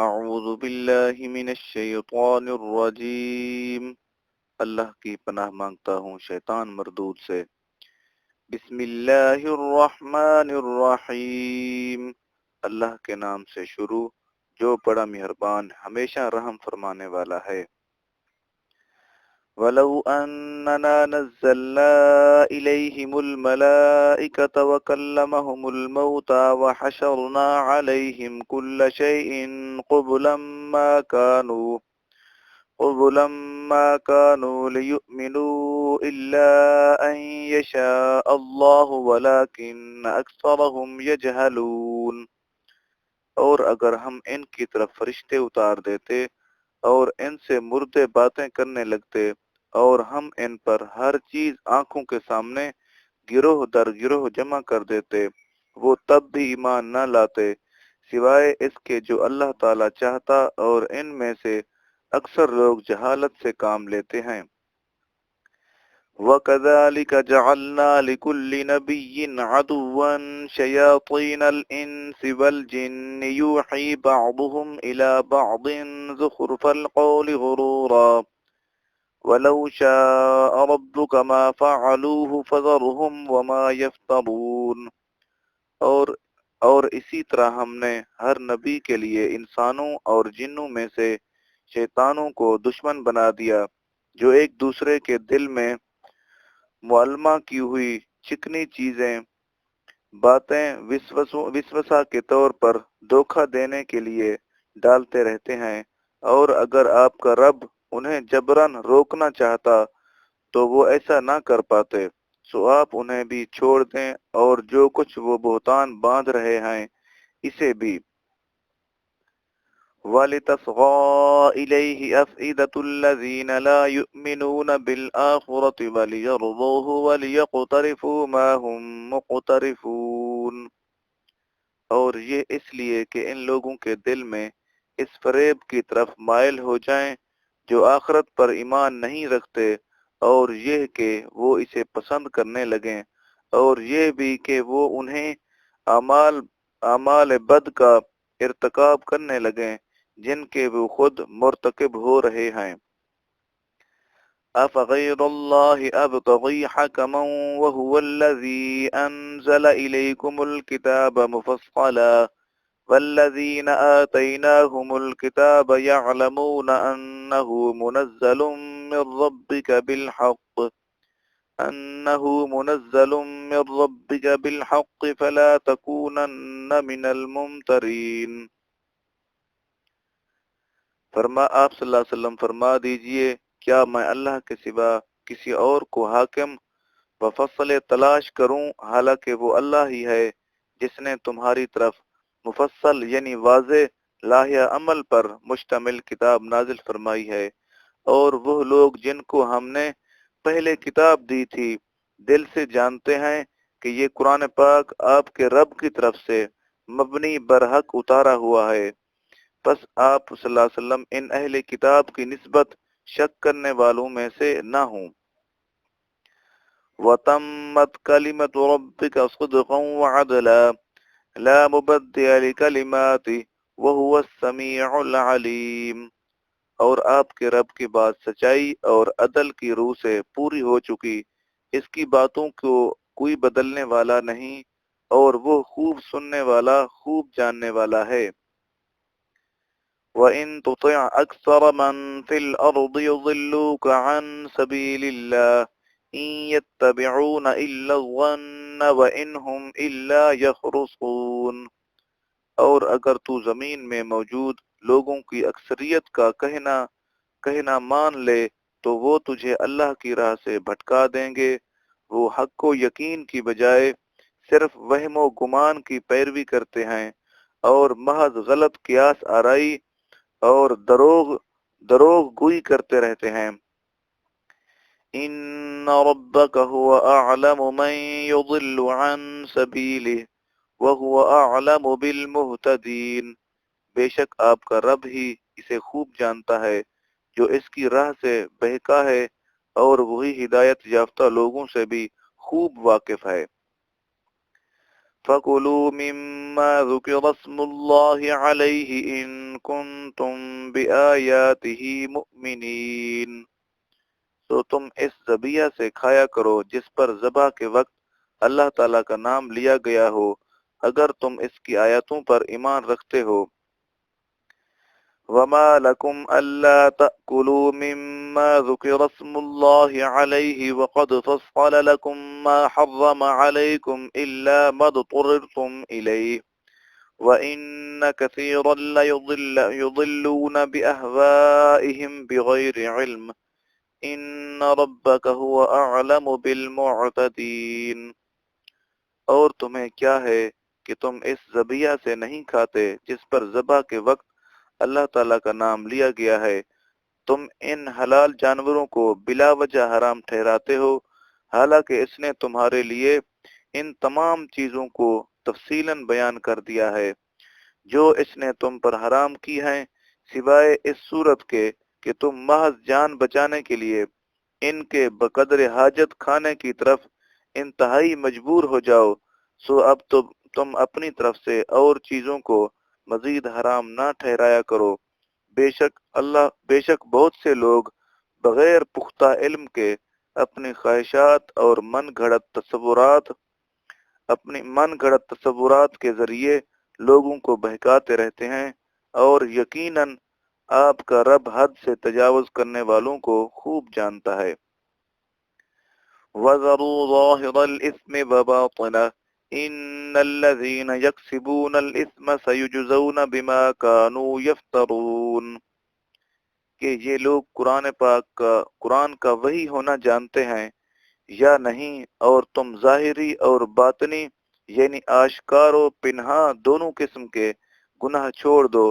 اعوذ باللہ من الشیطان الرجیم، اللہ کی پناہ مانگتا ہوں شیطان مردود سے۔ بسم اللہ الرحمن الرحیم، اللہ کے نام سے شروع جو بڑا مہربان ہمیشہ رحم فرمانے والا ہے۔ وَلَوْ أَنَّنَا نَزَّلْنَا إِلَيْهِمُ الْمَلَائِكَةَ وَكَلَّمَهُمُ الْمَوْتَى وَحَشَرْنَا عَلَيْهِمْ كُلَّ شَيْءٍ قُبُلًا مَا كَانُوا لِيُؤْمِنُوا إِلَّا أَن يَشَاءَ اللَّهُ وَلَكِنَّ أَكْثَرَهُمْ يَجْهَلُونَ۔ اور اگر ہم ان کی طرف فرشتے اتار دیتے اور ان سے مردے باتیں کرنے لگتے اور ہم ان پر ہر چیز آنکھوں کے سامنے گروہ در گروہ جمع کر دیتے، وہ تب بھی ایمان نہ لاتے سوائے اس کے جو اللہ تعالی چاہتا، اور ان میں سے اکثر لوگ جہالت سے کام لیتے ہیں۔ وَكَذَلِكَ جَعَلْنَا لِكُلِّ نَبِيٍّ عَدُوًّا شَيَاطِينَ الْإِنسِ وَالْجِنِّ يُوحِي بَعْضُهُمْ إِلَى بَعْضٍ زُخْرُفَ الْقَوْلِ غُرُورًا وَلَوْ شَاءَ رَبُّكَ مَا فَعَلُوهُ فَذَرْهُمْ وَمَا يَفْتَرُونَ۔ اور اسی طرح ہم نے ہر نبی کے لیے انسانوں اور جنوں میں سے شیطانوں کو دشمن بنا دیا جو ایک دوسرے کے دل میں معلمہ کی ہوئی چکنی چیزیں باتیں وسوسہ کے طور پر دھوکہ دینے کے لیے ڈالتے رہتے ہیں، اور اگر آپ کا رب انہیں جبراً روکنا چاہتا تو وہ ایسا نہ کر پاتے، سو آپ انہیں بھی چھوڑ دیں اور جو کچھ وہ بہتان باندھ رہے ہیں اسے بھی۔ وَلِتَصْغَىٰ إِلَيْهِ أَفْئِدَةُ الَّذِينَ لَا يُؤْمِنُونَ بِالْآخِرَةِ وَلِيَرْضَوْهُ وَلِيَقْتَرِفُوا مَا هُمْ مُقْتَرِفُونَ۔ اور یہ اس لیے کہ ان لوگوں کے دل میں اس فریب کی طرف مائل ہو جائیں جو آخرت پر ایمان نہیں رکھتے، اور یہ کہ وہ اسے پسند کرنے لگیں، اور یہ بھی کہ وہ انہیں اعمال بد کا ارتکاب کرنے لگیں جن کے وہ خود مرتکب ہو رہے ہیں۔ أَفَغَيْرَ اللَّهِ أَبْتَغِي حَكَمًا وَهُوَ الَّذِي أَنزَلَ إِلَيْكُمُ الْكِتَابَ مُفَصَّلًا وَالَّذِينَ آتَيْنَاهُمُ الْكِتَابَ يَعْلَمُونَ أَنَّهُ منزل من ربك بالحق فلا تكونن من الممترین۔ آپ صلی اللہ علیہ وسلم فرما دیجئے، کیا میں اللہ کے سوا کسی اور کو حاکم و فصل تلاش کروں، حالانکہ وہ اللہ ہی ہے جس نے تمہاری طرف مفصل یعنی واضح لاہیہ عمل پر مشتمل کتاب نازل فرمائی ہے، اور وہ لوگ جن کو ہم نے پہلے کتاب دی تھی دل سے جانتے ہیں کہ یہ قرآن پاک آپ کے رب کی طرف سے مبنی برحق اتارا ہوا ہے، پس آپ صلی اللہ علیہ وسلم ان اہل کتاب کی نسبت شک کرنے والوں میں سے نہ ہوں۔ وَتَمَّتْ كَلِمَةُ رَبِّكَ صِدْقًا وَعَدْلًا لَا مُبَدِّلَ لِكَلِمَاتِهِ وَهُوَ السَّمِيعُ الْعَلِيمُ۔ اور آپ کے رب کی بات سچائی اور عدل کی روح سے پوری ہو چکی، اس کی باتوں کو کوئی بدلنے والا نہیں، اور وہ خوب سننے والا، خوب جاننے والا ہے۔ وَإِن تُطِعْ أَكْثَرَ مَن فِي الْأَرْضِ يُضِلُّوكَ عَن سَبِيلِ اللَّهِ إِن يَتَّبِعُونَ إِلَّا الظَّنَّ وَإِنْ هُمْ إِلَّا يَخْرُصُونَ۔ اور اگر تو زمین میں موجود لوگوں کی اکثریت کا کہنا مان لے تو وہ تجھے اللہ کی راہ سے بھٹکا دیں گے، وہ حق و یقین کی بجائے صرف وہم و گمان کی پیروی کرتے ہیں اور محض غلط قیاس آرائی اور دروغ گوئی کرتے رہتے ہیں۔ ان ربک هو اعلم من يضل عن سبیلہ وهو اعلم بالمہتدین۔ بے شک آپ کا رب ہی اسے خوب جانتا ہے جو اس کی راہ سے بہکا ہے، اور وہی ہدایت یافتہ لوگوں سے بھی خوب واقف ہے۔ فَكُلُوا مِمَّا ذُكِرَ اسْمُ اللَّهِ عَلَيْهِ إِن كُنتُم بِآيَاتِهِ مُؤْمِنِينَ۔ تو تم اس ذبیحہ سے کھایا کرو جس پر ذبح کے وقت اللہ تعالیٰ کا نام لیا گیا ہو، اگر تم اس کی آیاتوں پر ایمان رکھتے ہو۔ وَمَا لَكُمْ أَلَّا تَأْكُلُوا مِمَّا ذُكِرَ اسْمُ اللَّهِ عَلَيْهِ وَقَدْ فَصَّلَ لَكُم مَّا حَرَّمَ عَلَيْكُمْ إِلَّا مَا اضْطُرِرْتُمْ إِلَيْهِ وَإِنَّ كَثِيرًا لَّيُضِلُّونَ بِأَهْوَائِهِمْ بِغَيْرِ عِلْمٍ إِنَّ رَبَّكَ هُوَ أَعْلَمُ بِالْمُعْتَدِينَ۔ اور تمہیں کیا ہے کہ تم اس ذبیحہ سے نہیں کھاتے جس پر ذبح کے وقت اللہ تعالیٰ کا نام لیا گیا ہے، تم ان حلال جانوروں کو بلا وجہ حرام ٹھہراتے ہو، حالانکہ اس نے تمہارے لیے ان تمام چیزوں کو تفصیلاً بیان کر دیا ہے جو اس نے تم پر حرام کی ہیں، سوائے اس صورت کے کہ تم محض جان بچانے کے لیے ان کے بقدر حاجت کھانے کی طرف انتہائی مجبور ہو جاؤ، سو اب تم اپنی طرف سے اور چیزوں کو مزید حرام نہ ٹھہرایا کرو۔ بے شک بہت سے لوگ بغیر پختہ علم کے اپنی خواہشات اور اپنی من گھڑت تصورات کے ذریعے لوگوں کو بہکاتے رہتے ہیں، اور یقیناً آپ کا رب حد سے تجاوز کرنے والوں کو خوب جانتا ہے۔ وَذَرُوا ظَاهِرَ الْإِثْمِ وَبَاطِنَهُ إِنَّ الَّذِينَ يَكْسِبُونَ الْإِثْمَ سَيُجْزَوْنَ بِمَا كَانُوا يَفْتَرُونَ کہ یہ لوگ قرآن کا وحی ہونا جانتے ہیں یا نہیں، اور تم ظاہری اور باطنی یعنی آشکار و پنہاں دونوں قسم کے گناہ چھوڑ دو،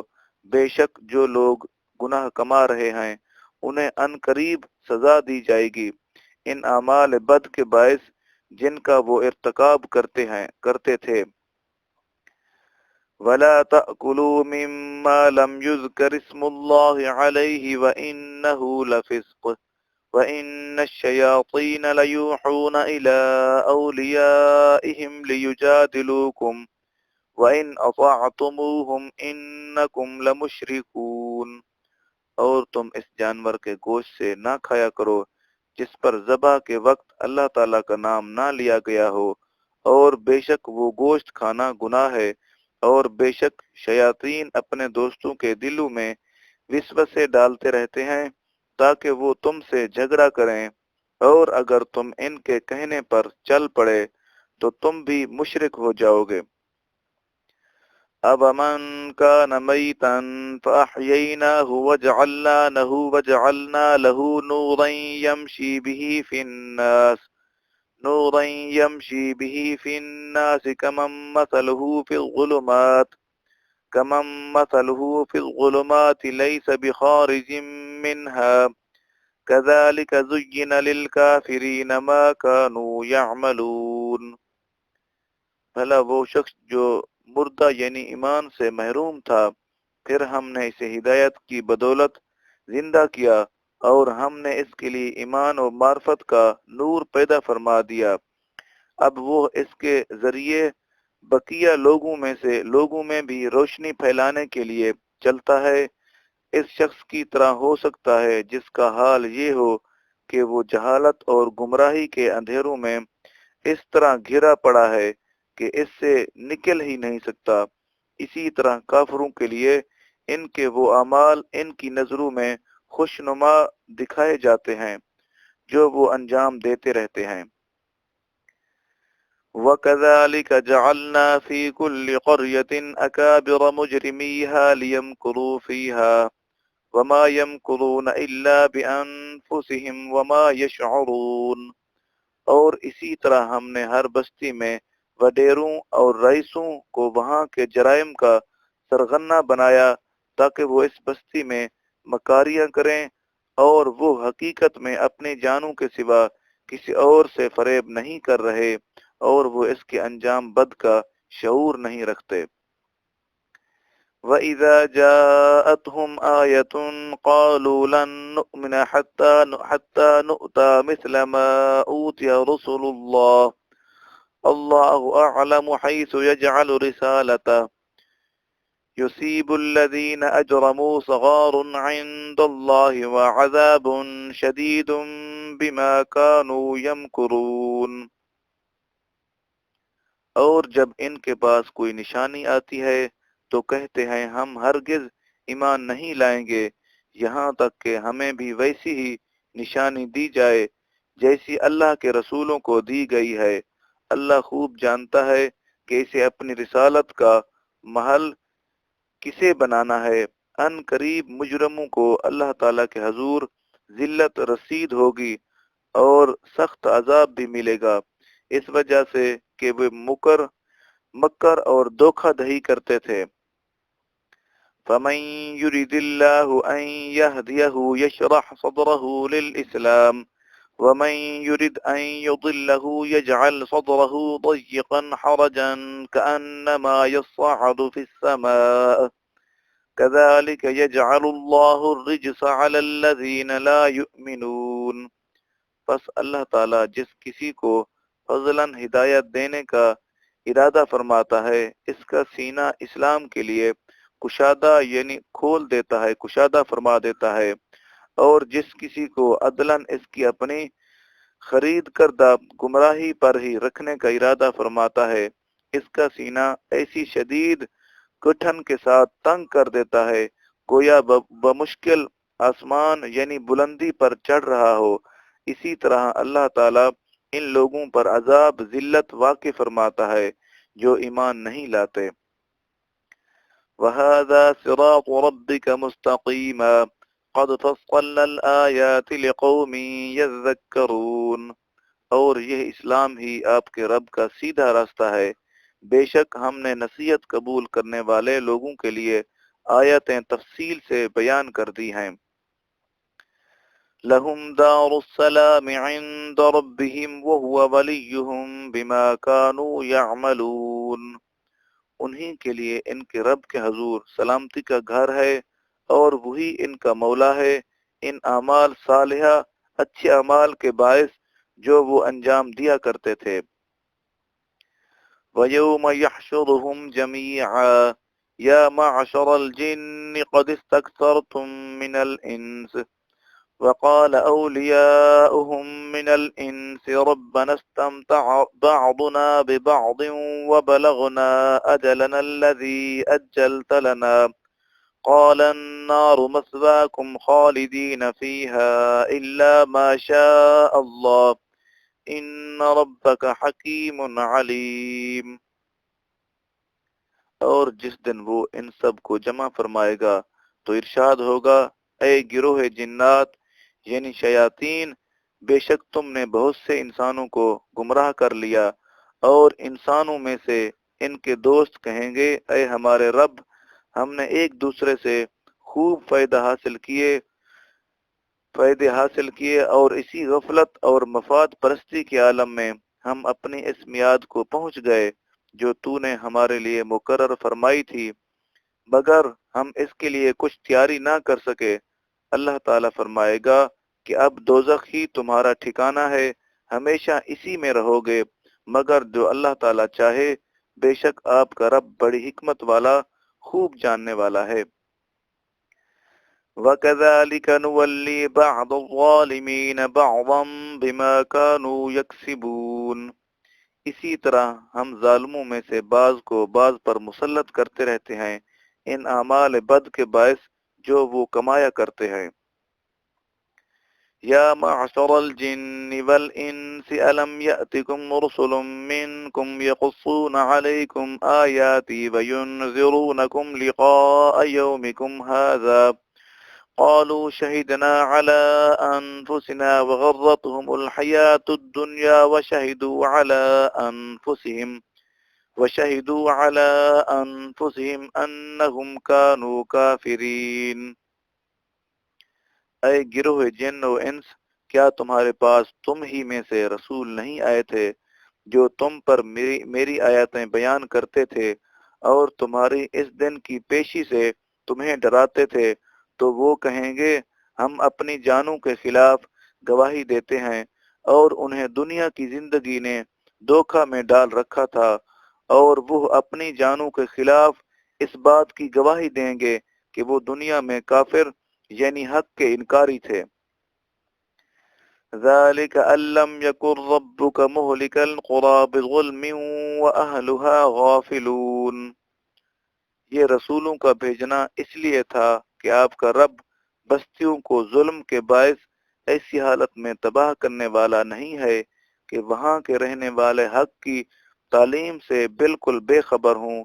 بے شک جو لوگ گناہ کما رہے ہیں انہیں ان قریب سزا دی جائے گی ان اعمال بد کے باعث جن کا وہ ارتکاب کرتے تھے۔ وَلَا تَأْكُلُوا مِمَّا لَمْ يُذْكَرِ اسْمُ اللَّهِ عَلَيْهِ وَإِنَّهُ لَفِسْقٌ وَإِنَّ الشَّيَاطِينَ لَيُوحُونَ إِلَىٰ أَوْلِيَائِهِمْ لِيُجَادِلُوكُمْ وَإِنْ أَطَعْتُمُوهُمْ إِنَّكُمْ لَمُشْرِكُونَ۔ اور تم اس جانور کے گوشت سے نہ کھایا کرو جس پر ذبح کے وقت اللہ تعالیٰ کا نام نہ لیا گیا ہو، اور بے شک وہ گوشت کھانا گناہ ہے، اور بے شک شیاطین اپنے دوستوں کے دلوں میں وسوسے ڈالتے رہتے ہیں تاکہ وہ تم سے جھگڑا کریں، اور اگر تم ان کے کہنے پر چل پڑے تو تم بھی مشرک ہو جاؤ گے۔ أَوَمَنْ كَانَ مَيْتًا فَأَحْيَيْنَاهُ وَجَعَلْنَا لَهُ نُورًا يَمْشِي بِهِ فِي النَّاسِ كَمَنْ مَثَلُهُ فِي الظُّلُمَاتِ لَيْسَ بِخَارِجٍ مِّنْهَا كَذَلِكَ زُيِّنَ لِلْكَافِرِينَ مَا كَانُوا يَعْمَلُونَ۔ بھلا وہ شخص جو مردہ یعنی ایمان سے محروم تھا، پھر ہم نے اسے ہدایت کی بدولت زندہ کیا، اور ہم نے اس کے لیے ایمان و معرفت کا نور پیدا فرما دیا، اب وہ اس کے ذریعے بقیہ لوگوں میں بھی روشنی پھیلانے کے لیے چلتا ہے۔ اس شخص کی طرح ہو سکتا ہے جس کا حال یہ ہو کہ وہ جہالت اور گمراہی کے اندھیروں میں اس طرح گھرا پڑا ہے کہ اس سے نکل ہی نہیں سکتا۔ اسی طرح کافروں کے لیے ان کے وہ اعمال ان کی نظروں میں خوشنما دکھائے جاتے ہیں جو وہ انجام دیتے رہتے ہیں۔ وَكَذَلِكَ جَعَلْنَا فِي كُلِّ قَرْيَةٍ أَكَابِرَ مُجْرِمِيهَا لِيَمْكُرُوا فِيهَا وَمَا يَمْكُرُونَ إِلَّا بِأَنفُسِهِمْ وَمَا يَشْعُرُونَ۔ اور اسی طرح ہم نے ہر بستی میں وڈیروں اور رئیسوں کو وہاں کے جرائم کا سرغنہ بنایا تاکہ وہ اس بستی میں مکاریاں کریں، اور وہ حقیقت میں اپنی جانوں کے سوا کسی اور سے فریب نہیں کر رہے، اور وہ اس کے انجام بد کا شعور نہیں رکھتے۔ وَإِذَا جَاءَتْهُمْ آيَةٌ قَالُوا لَن نُّؤْمِنَ حَتَّى نُؤْتَىٰ مِثْلَ مَا أُوتِيَ رُسُلُ اللَّهِ اللہ اعلم حیث یجعل رسالتہ يصيب الذين أجرموا صغار عند الله وعذاب شديد بما كانوا يمكرون۔ اور جب ان کے پاس کوئی نشانی آتی ہے تو کہتے ہیں ہم ہرگز ایمان نہیں لائیں گے یہاں تک کہ ہمیں بھی ویسی ہی نشانی دی جائے جیسی اللہ کے رسولوں کو دی گئی ہے۔ اللہ خوب جانتا ہے کہ اسے اپنی رسالت کا محل کسے بنانا ہے۔ ان قریب مجرموں کو اللہ تعالیٰ کے حضور ذلت رسید ہوگی اور سخت عذاب بھی ملے گا، اس وجہ سے کہ وہ مکر اور دھوکہ دہی کرتے تھے۔ فَمَن يُرِدِ اللَّهُ أَن يَهْدِيَهُ يَشْرَحْ صَدْرَهُ لِلْإِسْلَامِ وَمَن يُرِدْ أَن يُضِلَّهُ يَجْعَلْ صَدْرَهُ ضَيِّقًا حَرَجًا كَأَنَّمَا يَصَّعَّدُ فِي السَّمَاءِ كَذَلِكَ يَجْعَلُ اللَّهُ الرِّجْسَ عَلَى الَّذِينَ لَا يُؤْمِنُونَ۔ پس اللہ تعالیٰ جس کسی کو فضلاً ہدایت دینے کا ارادہ فرماتا ہے اس کا سینہ اسلام کے لیے کشادہ یعنی کھول دیتا ہے، کشادہ فرما دیتا ہے، اور جس کسی کو عدلاً اس کی اپنی خرید کردہ گمراہی پر ہی رکھنے کا ارادہ فرماتا ہے اس کا سینہ ایسی شدید گٹھن کے ساتھ تنگ کر دیتا ہے گویا بمشکل آسمان یعنی بلندی پر چڑھ رہا ہو۔ اسی طرح اللہ تعالیٰ ان لوگوں پر عذاب ذلت واقع فرماتا ہے جو ایمان نہیں لاتے۔ وَهَذَا صِرَاطُ رَبِّكَ مُسْتَقِيمًا قَدْ فَصَّلْنَا الْآيَاتِ لِقَوْمٍ يَذَّكَّرُونَ۔ اور یہ اسلام ہی آپ کے رب کا سیدھا راستہ ہے، بے شک ہم نے نصیحت قبول کرنے والے لوگوں کے لیے آیتیں تفصیل سے بیان کر دی ہیں۔ لَهُمْ دَارُ السَّلَامِ عِنْدَ رَبِّهِمْ وَهُوَ وَلِيُّهُمْ بِمَا كَانُوا يَعْمَلُونَ۔ انہی کے لیے ان کے رب کے حضور سلامتی کا گھر ہے اور وہی ان کا مولا ہے ان اعمال صالحہ اچھے اعمال کے باعث جو وہ انجام دیا کرتے تھے۔ وَيَوْمَ يَحْشُرُهُمْ جَمِيعًا يَا مَعْشَرَ الْجِنِّ قَدِ اسْتَكْثَرْتُم مِّنَ الْإِنسِ وقال أولياؤهم من الإنس ربنا استمتع بعضنا ببعض وبلغنا أجلنا الذي أجلت لنا قال النار مثواكم خالدين فيها إلا ما شاء الله إن ربك حكيم عليم۔ اور جس دن وہ ان سب کو جمع فرمائے گا تو ارشاد ہوگا، اے گروہ جنات یعنی شیاطین، بے شک تم نے بہت سے انسانوں کو گمراہ کر لیا، اور انسانوں میں سے ان کے دوست کہیں گے، اے ہمارے رب، ہم نے ایک دوسرے سے خوب فائدے حاصل کیے اور اسی غفلت اور مفاد پرستی کے عالم میں ہم اپنی اس میعاد کو پہنچ گئے جو تو نے ہمارے لیے مقرر فرمائی تھی، مگر ہم اس کے لیے کچھ تیاری نہ کر سکے۔ اللہ تعالیٰ فرمائے گا کہ اب دوزخ ہی تمہارا ٹھکانہ ہے، ہمیشہ اسی میں رہو گے، مگر جو اللہ تعالیٰ چاہے، بے شک آپ کا رب بڑی حکمت والا خوب جاننے والا ہے۔ وَكَذَلِكَ نُوَلِّي بَعْضَ الظَّالِمِينَ بَعْضًا بِمَا كَانُوا يَكْسِبُونَ۔ اسی طرح ہم ظالموں میں سے بعض کو بعض پر مسلط کرتے رہتے ہیں ان اعمال بد کے باعث جو وہ کمایا کرتے ہیں۔ یا معشر الجن والانس الم یأتکم رسل منکم یقصون علیکم آیاتی وینذرونکم لقاء یومکم هذا قالوا شهدنا على أنفسنا وغرتهم الحياة الدنيا وشهدوا على أنفسهم أنهم كانوا كافرين۔ اے گروہ جن و انس، کیا تمہارے پاس تم ہی میں سے رسول نہیں آئے تھے جو تم پر میری آیاتیں بیان کرتے تھے اور تمہاری اس دن کی پیشی سے تمہیں ڈراتے تھے؟ تو وہ کہیں گے ہم اپنی جانوں کے خلاف گواہی دیتے ہیں، اور انہیں دنیا کی زندگی نے دھوکہ میں ڈال رکھا تھا، اور وہ اپنی جانوں کے خلاف اس بات کی گواہی دیں گے کہ وہ دنیا میں کافر یعنی حق کے انکاری تھے۔ ذَلِكَ أَن لَّمْ يَكُن رَّبُّكَ مُهْلِكَ الْقُرَىٰ بِظُلْمٍ وَأَهْلُهَا غَافِلُونَ۔ یہ رسولوں کا بھیجنا اس لیے تھا کہ آپ کا رب بستیوں کو ظلم کے باعث ایسی حالت میں تباہ کرنے والا نہیں ہے کہ وہاں کے رہنے والے حق کی تعلیم سے بالکل بے خبر ہوں،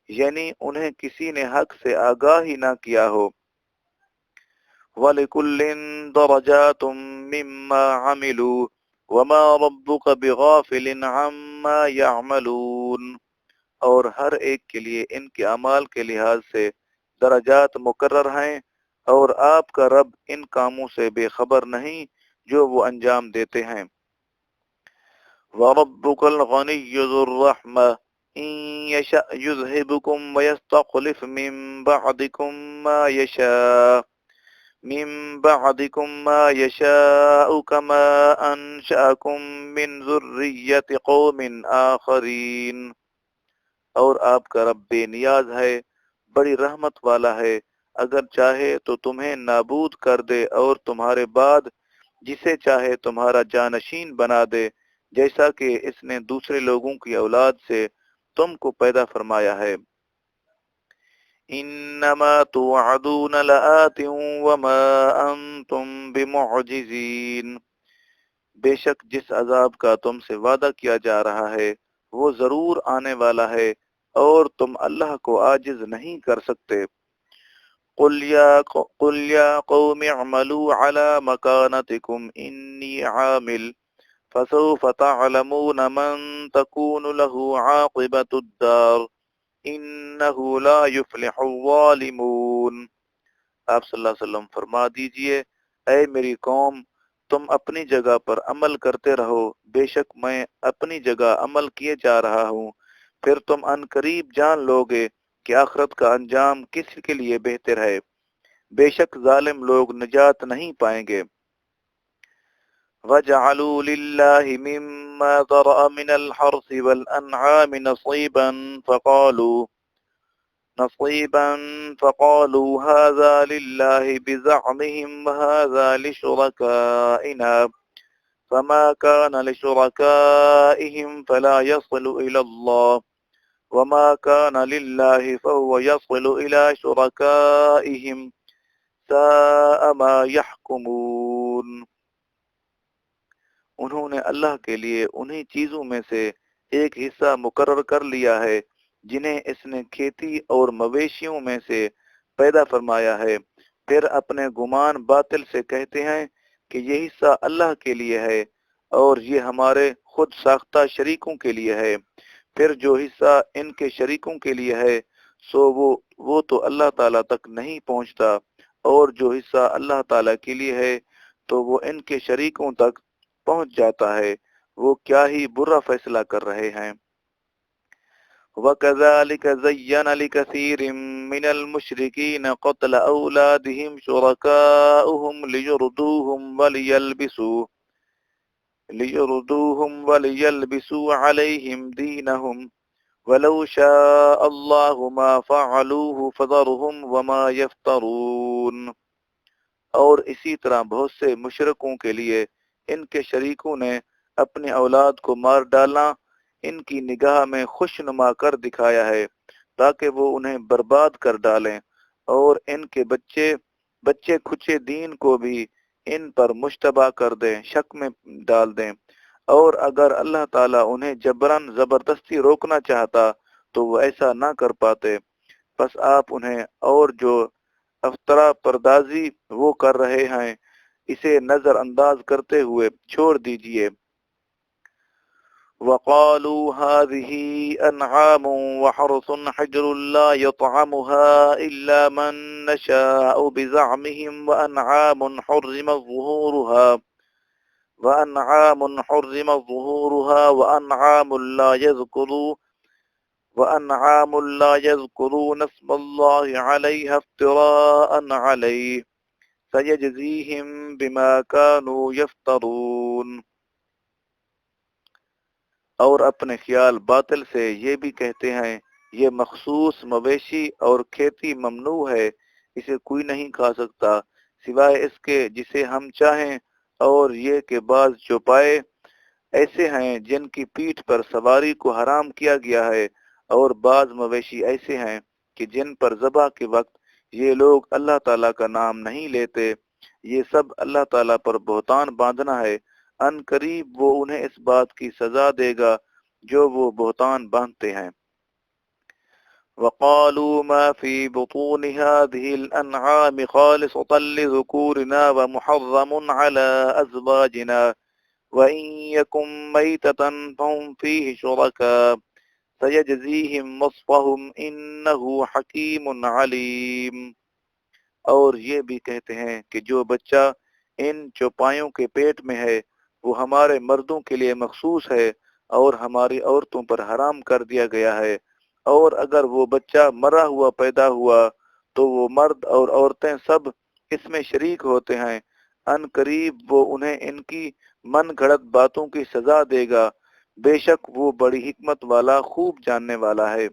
یعنی انہیں کسی نے حق سے آگاہ ہی نہ کیا ہو۔ وَلِكُلٍّ دَرَجَاتٌ مِّمَّا عَمِلُوا وَمَا رَبُّكَ بِغَافِلٍ عَمَّا يَعْمَلُونَ۔ اور ہر ایک کے لیے ان کے اعمال کے لحاظ سے درجات مقرر ہیں، اور آپ کا رب ان کاموں سے بے خبر نہیں جو وہ انجام دیتے ہیں۔ وَرَبُّكَ الْغَنِيُّ ذُو الرَّحْمَةِ إِن يَشَأْ يُذْهِبْكُمْ وَيَسْتَخْلِفْ من بعدكم ما يشاء كما أنشأكم من ذرية قوم آخرين۔ اور آپ کا رب بے نیاز ہے، بڑی رحمت والا ہے، اگر چاہے تو تمہیں نابود کر دے اور تمہارے بعد جسے چاہے تمہارا جانشین بنا دے، جیسا کہ اس نے دوسرے لوگوں کی اولاد سے تم کو پیدا فرمایا ہے۔ انما توعدون لآت وما انتم بمعجزین۔ بے شک جس عذاب کا تم سے وعدہ کیا جا رہا ہے وہ ضرور آنے والا ہے، اور تم اللہ کو عاجز نہیں کر سکتے۔ قل یا قوم اعملوا على مكانتكم انی عامل فسوف تعلمون من تكون له عاقبة الدار انه لا يفلح الظالمون۔ آپ صلی اللہ علیہ وسلم فرما دیجئے، اے میری قوم، تم اپنی جگہ پر عمل کرتے رہو، بے شک میں اپنی جگہ عمل کیے جا رہا ہوں، پھر تم ان قریب جان لوگے کہ آخرت کا انجام کس کے لیے بہتر ہے۔ بے شک ظالم لوگ نجات نہیں پائیں گے۔ وَجَعَلُوا لِلَّهِ مِمَّا ذَرَأَ مِنَ الْحَرْثِ وَالْأَنْعَامِ نصيبا فقالوا هذا لله بزعمهم وهذا لشركائنا فما كان لشركائهم فلا يصل إلى الله وما كان لله فهو يصل إلى شركائهم ساء ما يحكمون۔ انہوں نے اللہ کے لیے انہی چیزوں میں سے ایک حصہ مقرر کر لیا ہے جنہیں اس نے کھیتی اور مویشیوں میں سے پیدا فرمایا ہے، پھر اپنے گمان باطل سے کہتے ہیں کہ یہ حصہ اللہ کے لیے ہے اور یہ ہمارے خود ساختہ شریکوں کے لیے ہے، پھر جو حصہ ان کے شریکوں کے لیے ہے سو وہ تو اللہ تعالیٰ تک نہیں پہنچتا، اور جو حصہ اللہ تعالیٰ کے لیے ہے تو وہ ان کے شریکوں تک پہنچ جاتا ہے، وہ کیا ہی برا فیصلہ کر رہے ہیں۔ وَكَذَلِكَ زَيَّنَ لِكَثِيرٍ مِّنَ الْمُشْرِكِينَ قَتْلَ أَوْلَادِهِمْ شُرَكَاؤُهُمْ لِيُرْدُوهُمْ وَلِيَلْبِسُوا عَلَيْهِمْ دِينَهُمْ وَلَوْ شَاءَ اللَّهُ مَا فَعَلُوهُ فَذَرْهُمْ وَمَا يَفْتَرُونَ۔ اور اسی طرح بہت سے مشرکوں کے لیے ان کے شریکوں نے اپنی اولاد کو مار ڈالنا ان کی نگاہ میں خوشنما کر دکھایا ہے تاکہ وہ انہیں برباد کر ڈالیں، اور ان کے بچے کھچے دین کو بھی ان پر مشتبہ کر دیں، شک میں ڈال دیں، اور اگر اللہ تعالیٰ انہیں جبراً زبردستی روکنا چاہتا تو وہ ایسا نہ کر پاتے، بس آپ انہیں اور جو افطرا پردازی وہ کر رہے ہیں اسے نظر انداز کرتے ہوئے چھوڑ دیجئے۔ وَقَالُوا هَٰذِهِ أَنْعَامٌ وَحَرْثٌ حِجْرٌ لَّا يَطْعَمُهَا إِلَّا مَن نَّشَاءُ بِزَعْمِهِمْ وَأَنْعَامٌ حُرِّمَ ظُهُورُهَا وَأَنْعَامٌ لَّا يَذْكُرُونَ اسْمَ اللَّهِ عَلَيْهَا افْتِرَاءً عَلَيْهِ سَيَجْزِيهِم بِمَا كَانُوا يَفْتَرُونَ۔ اور اپنے خیال باطل سے یہ بھی کہتے ہیں یہ مخصوص مویشی اور کھیتی ممنوع ہے، اسے کوئی نہیں کھا سکتا سوائے اس کے جسے ہم چاہیں، اور یہ کہ بعض چوپائے ایسے ہیں جن کی پیٹھ پر سواری کو حرام کیا گیا ہے، اور بعض مویشی ایسے ہیں کہ جن پر ذبح کے وقت یہ لوگ اللہ تعالیٰ کا نام نہیں لیتے، یہ سب اللہ تعالیٰ پر بہتان باندھنا ہے، ان قریب وہ انہیں اس بات کی سزا دے گا جو وہ بہتان باندھتے ہیں۔ وقالوا ما في بطون هذه الأنعام خالصة لذكورنا ومحرم على أزواجنا وإن يكن ميتة فهم فيه شركاء سيجزيهم وصفهم إنه حكيم عليم۔ اور یہ بھی کہتے ہیں کہ جو بچہ ان چوپایوں کے پیٹ میں ہے وہ ہمارے مردوں کے لیے مخصوص ہے اور ہماری عورتوں پر حرام کر دیا گیا ہے، اور اگر وہ بچہ مرا ہوا پیدا ہوا تو وہ مرد اور عورتیں سب اس میں شریک ہوتے ہیں، ان قریب وہ انہیں ان کی من گھڑت باتوں کی سزا دے گا، بے شک وہ بڑی حکمت والا خوب جاننے والا ہے۔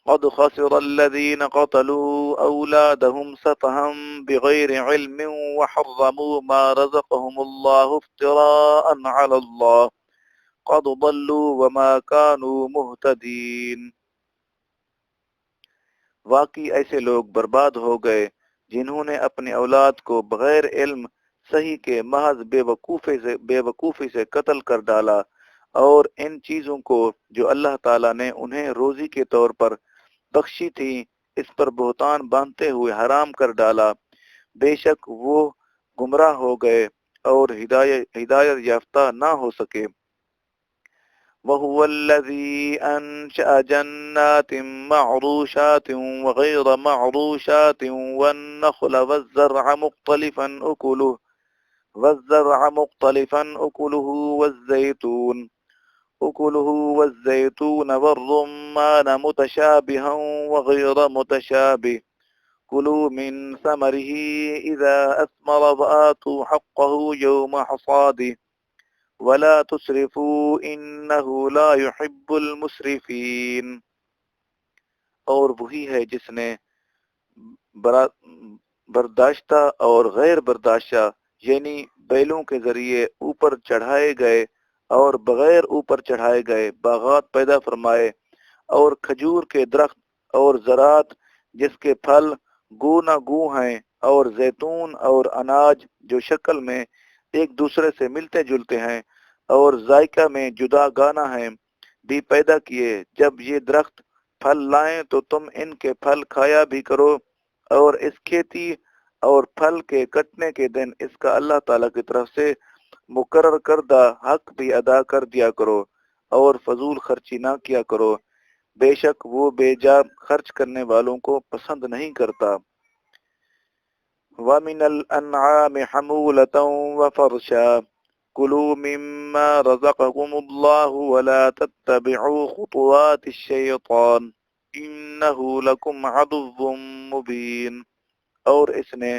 قد خسر الذين قتلوا أولادهم سفها بغير علم وحرموا ما رزقهم الله افتراء على الله قد ضلوا وما كانوا مهتدين۔ واقعی ایسے لوگ برباد ہو گئے جنہوں نے اپنی اولاد کو بغیر علم صحیح کے محض بے وقوفی سے قتل کر ڈالا، اور ان چیزوں کو جو اللہ تعالیٰ نے انہیں روزی کے طور پر بخشی تھی اس پر بہتان باندھتے ہوئے حرام کر ڈالا، بے شک وہ گمراہ ہو گئے اور ہدایت یافتہ نہ ہو سکے۔ وَهُوَ الَّذِي أَنشَأَ جَنَّاتٍ مَّعْرُوشَاتٍ وَغَيْرَ مَعْرُوشَاتٍ وَالنَّخْلَ وَالزَّرْعَ مُخْتَلِفًا أُكُلُهُ وَالزَّيْتُونَ وَالرُّمَّانَ مُتَشَابِهًا وَغَيْرَ مُتَشَابِهٍ كُلُوا مِن ثَمَرِهِ إِذَا أَثْمَرَ وَآتُوا حَقَّهُ يَوْمَ حَصَادِهِ وَلَا تُسْرِفُوا إِنَّهُ لَا يُحِبُّ الْمُسْرِفِينَ۔ اور وہی ہے جس نے برداشتہ اور غیر برداشتہ یعنی بیلوں کے ذریعے اوپر چڑھائے گئے اور بغیر اوپر چڑھائے گئے باغات پیدا فرمائے، اور کھجور کے درخت اور زراعت جس کے پھل گو نہ گو ہیں، اور زیتون اور اناج جو شکل میں ایک دوسرے سے ملتے جلتے ہیں اور ذائقہ میں جدا گانا ہیں، بھی پیدا کیے۔ جب یہ درخت پھل لائیں تو تم ان کے پھل کھایا بھی کرو، اور اس کھیتی اور پھل کے کٹنے کے دن اس کا اللہ تعالیٰ کی طرف سے مقرر کردہ حق بھی ادا کر دیا کرو، اور فضول خرچی نہ کیا کرو، بے شک وہ بے جا خرچ کرنے والوں کو پسند نہیں کرتا۔ وَمِنَ الْأَنْعَامِ حَمُولَةً وَفَرْشًا كُلُوا مِمَّا رَزَقَكُمُ اللَّهُ وَلَا تَتَّبِعُوا خُطُوَاتِ الشَّيْطَانِ إِنَّهُ لَكُمْ عَدُوٌّ مُّبِينٌ۔ اور اس نے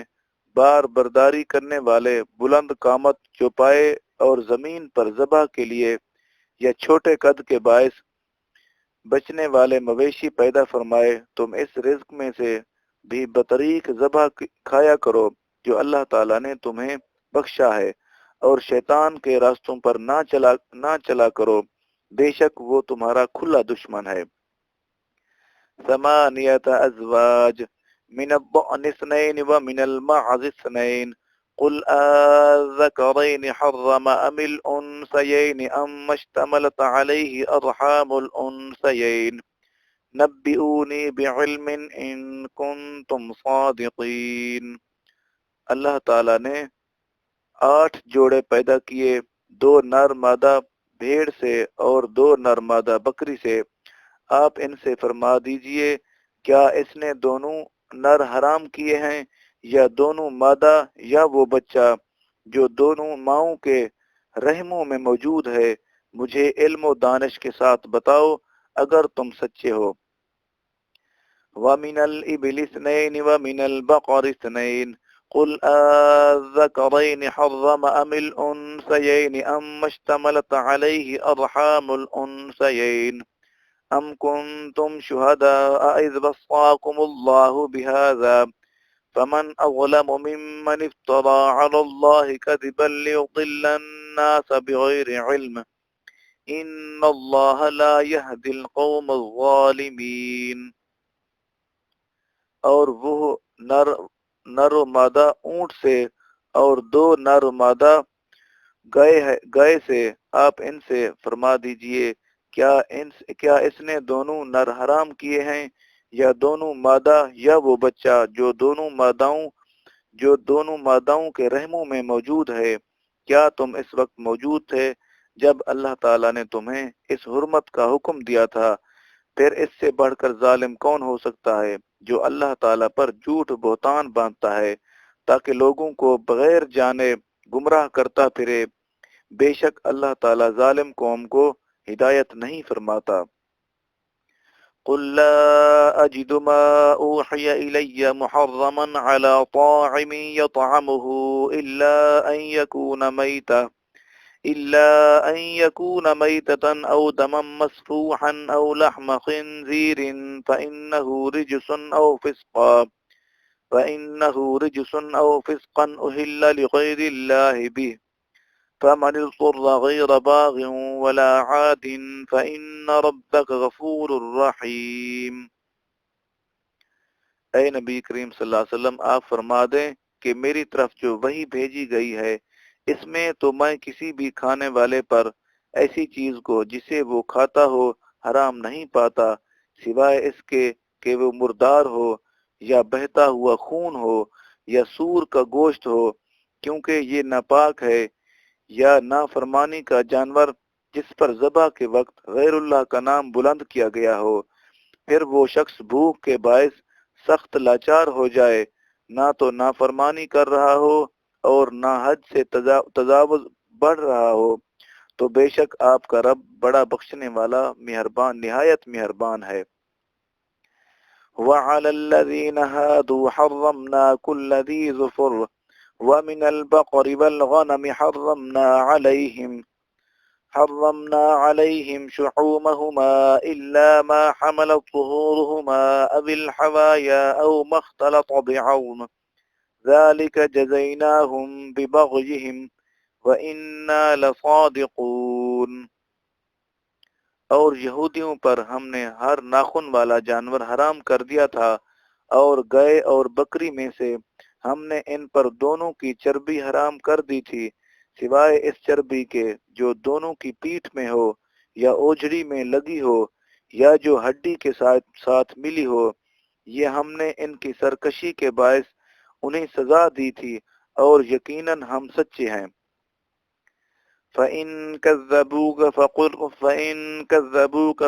بار برداری کرنے والے بلند قامت چوپائے اور زمین پر ذبح کے لیے یا چھوٹے قد کے باعث بچنے والے مویشی پیدا فرمائے، تم اس رزق میں سے بھی بطریق ذبح کھایا کرو جو اللہ تعالیٰ نے تمہیں بخشا ہے، اور شیطان کے راستوں پر نہ چلا کرو، بے شک وہ تمہارا کھلا دشمن ہے۔ ثمانیۃ ازواج من الضأن اثنین ومن المعز اثنین قل آذکرین حرم ام الانثیین ام اشتملت علیہ ارحام الانثیین نبئونی بعلم ان کنتم صادقین۔ اللہ تعالیٰ نے 8 جوڑے پیدا کیے، 2 نر مادہ بھیڑ سے اور 2 نر مادہ بکری سے۔ آپ ان سے فرما دیجئے کیا اس نے دونوں نر حرام کیے ہیں یا دونوں مادہ یا وہ بچہ جو دونوں ماؤں کے رحموں میں موجود ہے؟ مجھے علم و دانش کے ساتھ بتاؤ اگر تم سچے ہو۔ وَمِنَ الْإِبِلِ اثْنَيْنِ وَمِنَ الْبَقَرِ اثْنَيْنِ قل الذكرين حرم أم الأنثيين أم اشتملت عليه أرحام الأنثيين أم كنتم شهداء إذ وصاكم الله بهذا فمن أظلم ممن افترى على الله كذبا ليضل الناس بغير علم إن الله لا يهدي القوم الظالمين۔ اور وہ نر و مادہ اونٹ سے اور 2 نر و مادہ گائے سے آپ ان سے فرما دیجئے کیا اس نے دونوں نر حرام کیے ہیں یا دونوں مادہ یا وہ بچہ جو دونوں ماداؤں کے رحموں میں موجود ہے؟ کیا تم اس وقت موجود تھے جب اللہ تعالیٰ نے تمہیں اس حرمت کا حکم دیا تھا؟ پھر اس سے بڑھ کر ظالم کون ہو سکتا ہے جو اللہ تعالیٰ پر جھوٹ بہتان باندھتا ہے تاکہ لوگوں کو بغیر جانے گمراہ کرتا پھرے؟ بے شک اللہ تعالیٰ ظالم قوم کو ہدایت نہیں فرماتا۔ قل لا أجد ما أوحي إلي محرما على طاعم يطعمه إلا أن يكون ميتة أو دما مسفوحا أو لحم خنزير فإنه رجس أو فسقا أهل لغير الله به فمن اضطر غير باغ ولا عاد فإن ربك غفور رحيم۔ اے نبی کریم صلی اللہ علیہ وسلم آپ فرما دیں کہ میری طرف جو وحی بھیجی گئی ہے اس میں تو میں کسی بھی کھانے والے پر ایسی چیز کو جسے وہ کھاتا ہو حرام نہیں پاتا سوائے اس کے کہ وہ مردار ہو یا بہتا ہوا خون ہو یا سور کا گوشت ہو، کیونکہ یہ ناپاک ہے، یا نافرمانی کا جانور جس پر ذبح کے وقت غیر اللہ کا نام بلند کیا گیا ہو۔ پھر وہ شخص بھوک کے باعث سخت لاچار ہو جائے، نہ تو نافرمانی کر رہا ہو اور نہ حد سے تجاوز بڑھ رہا ہو، تو بے شک آپ کا رب بڑا بخشنے والا مہربان نہایت مہربان ہے۔ وَعَلَى الَّذِينَ هَادُوا حَرَّمْنَا كُلَّ ذِي ظُفُرٍ وَمِنَ الْبَقَرِ وَالْغَنَمِ حرمنا عليهم شحومهما إلا ما حملت ظهورهما أو الحوايا أو ما اختلط بعظم ذلك جزيناهم ببغيهم وإنا لصادقون۔ اور یہودیوں پر ہم نے ہر ناخن والا جانور حرام کر دیا تھا، اور گائے اور بکری میں سے ہم نے ان پر دونوں کی چربی حرام کر دی تھی سوائے اس چربی کے جو دونوں کی پیٹھ میں ہو یا اوجڑی میں لگی ہو یا جو ہڈی کے ساتھ ملی ہو، یہ ہم نے ان کی سرکشی کے باعث انہیں سزا دی تھی، اور یقیناً ہم سچے ہیں۔ فَإِن كَذَّبُوكَ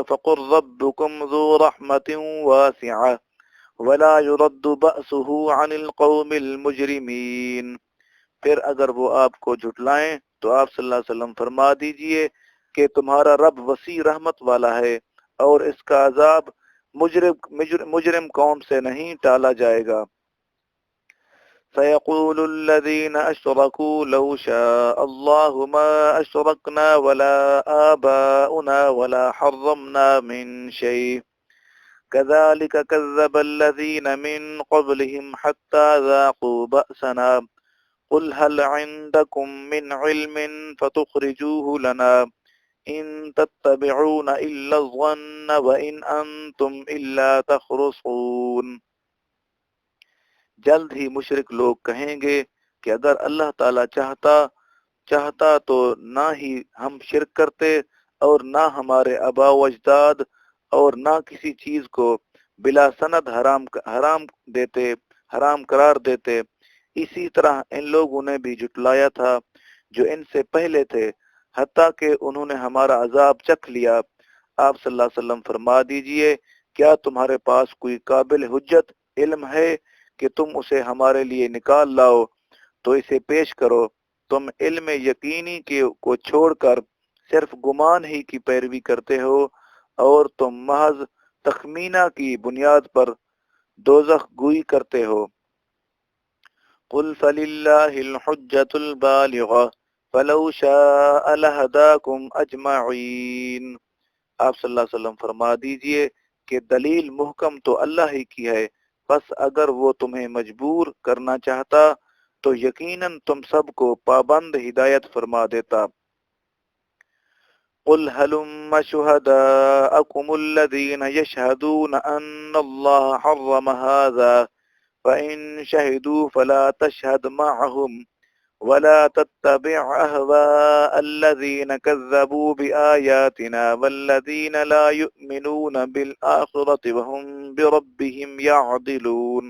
فَقُلْ رَبُّكُمْ ذُو رَحْمَةٍ وَاسِعَةٍ وَلَا يُرَدُّ بَأْسُهُ عَنِ الْقَوْمِ الْمُجْرِمِينَ۔ پھر اگر وہ آپ کو جھٹلائیں تو آپ صلی اللہ علیہ وسلم فرما دیجئے کہ تمہارا رب وسیع رحمت والا ہے، اور اس کا عذاب مجرم قوم سے نہیں ٹالا جائے گا۔ سَيَقُولُ الَّذِينَ أَشْرَكُوا لَوْ شَاءَ اللَّهُ مَا أَشْرَكْنَا وَلَا آبَاؤُنَا وَلَا حَرَّمْنَا مِنْ شَيْءٍ كَذَلِكَ كَذَّبَ الَّذِينَ مِنْ قَبْلِهِمْ حَتَّى ذَاقُوا بَأْسَنَا قُلْ هَلْ عِنْدَكُمْ مِنْ عِلْمٍ فَتُخْرِجُوهُ لَنَا إِن تَتَّبِعُونَ إِلَّا الظَّنَّ وَإِنْ أَنْتُمْ إِلَّا تَخْرُصُونَ۔ جلد ہی مشرک لوگ کہیں گے کہ اگر اللہ تعالیٰ چاہتا تو نہ ہی ہم شرک کرتے اور نہ ہمارے آباء و اجداد، اور نہ کسی چیز کو بلا سند حرام قرار دیتے۔ اسی طرح ان لوگوں نے بھی جھٹلایا تھا جو ان سے پہلے تھے، حتیٰ کہ انہوں نے ہمارا عذاب چکھ لیا۔ آپ صلی اللہ علیہ وسلم فرما دیجئے کیا تمہارے پاس کوئی قابل حجت علم ہے کہ تم اسے ہمارے لیے نکال لاؤ تو اسے پیش کرو؟ تم علم یقینی کو چھوڑ کر صرف گمان ہی کی پیروی کرتے ہو، اور تم محض تخمینہ کی بنیاد پر دوزخ گوئی کرتے ہو۔ قل فللہ الحجۃ البالغہ فلو شاء لہداکم اجمعین۔ آپ صلی اللہ علیہ وسلم فرما دیجئے کہ دلیل محکم تو اللہ ہی کی ہے، بس اگر وہ تمہیں مجبور کرنا چاہتا تو یقیناً تم سب کو پابند ہدایت فرما دیتا۔ قل هلم شهداءكم الذين يشهدون أن الله حرم هذا فإن شهدوا فلا تشهد معهم ولا تتبع أهواء الذين كذبوا بآياتنا والذين لا يؤمنون بالآخرة وهم بربهم يعدلون۔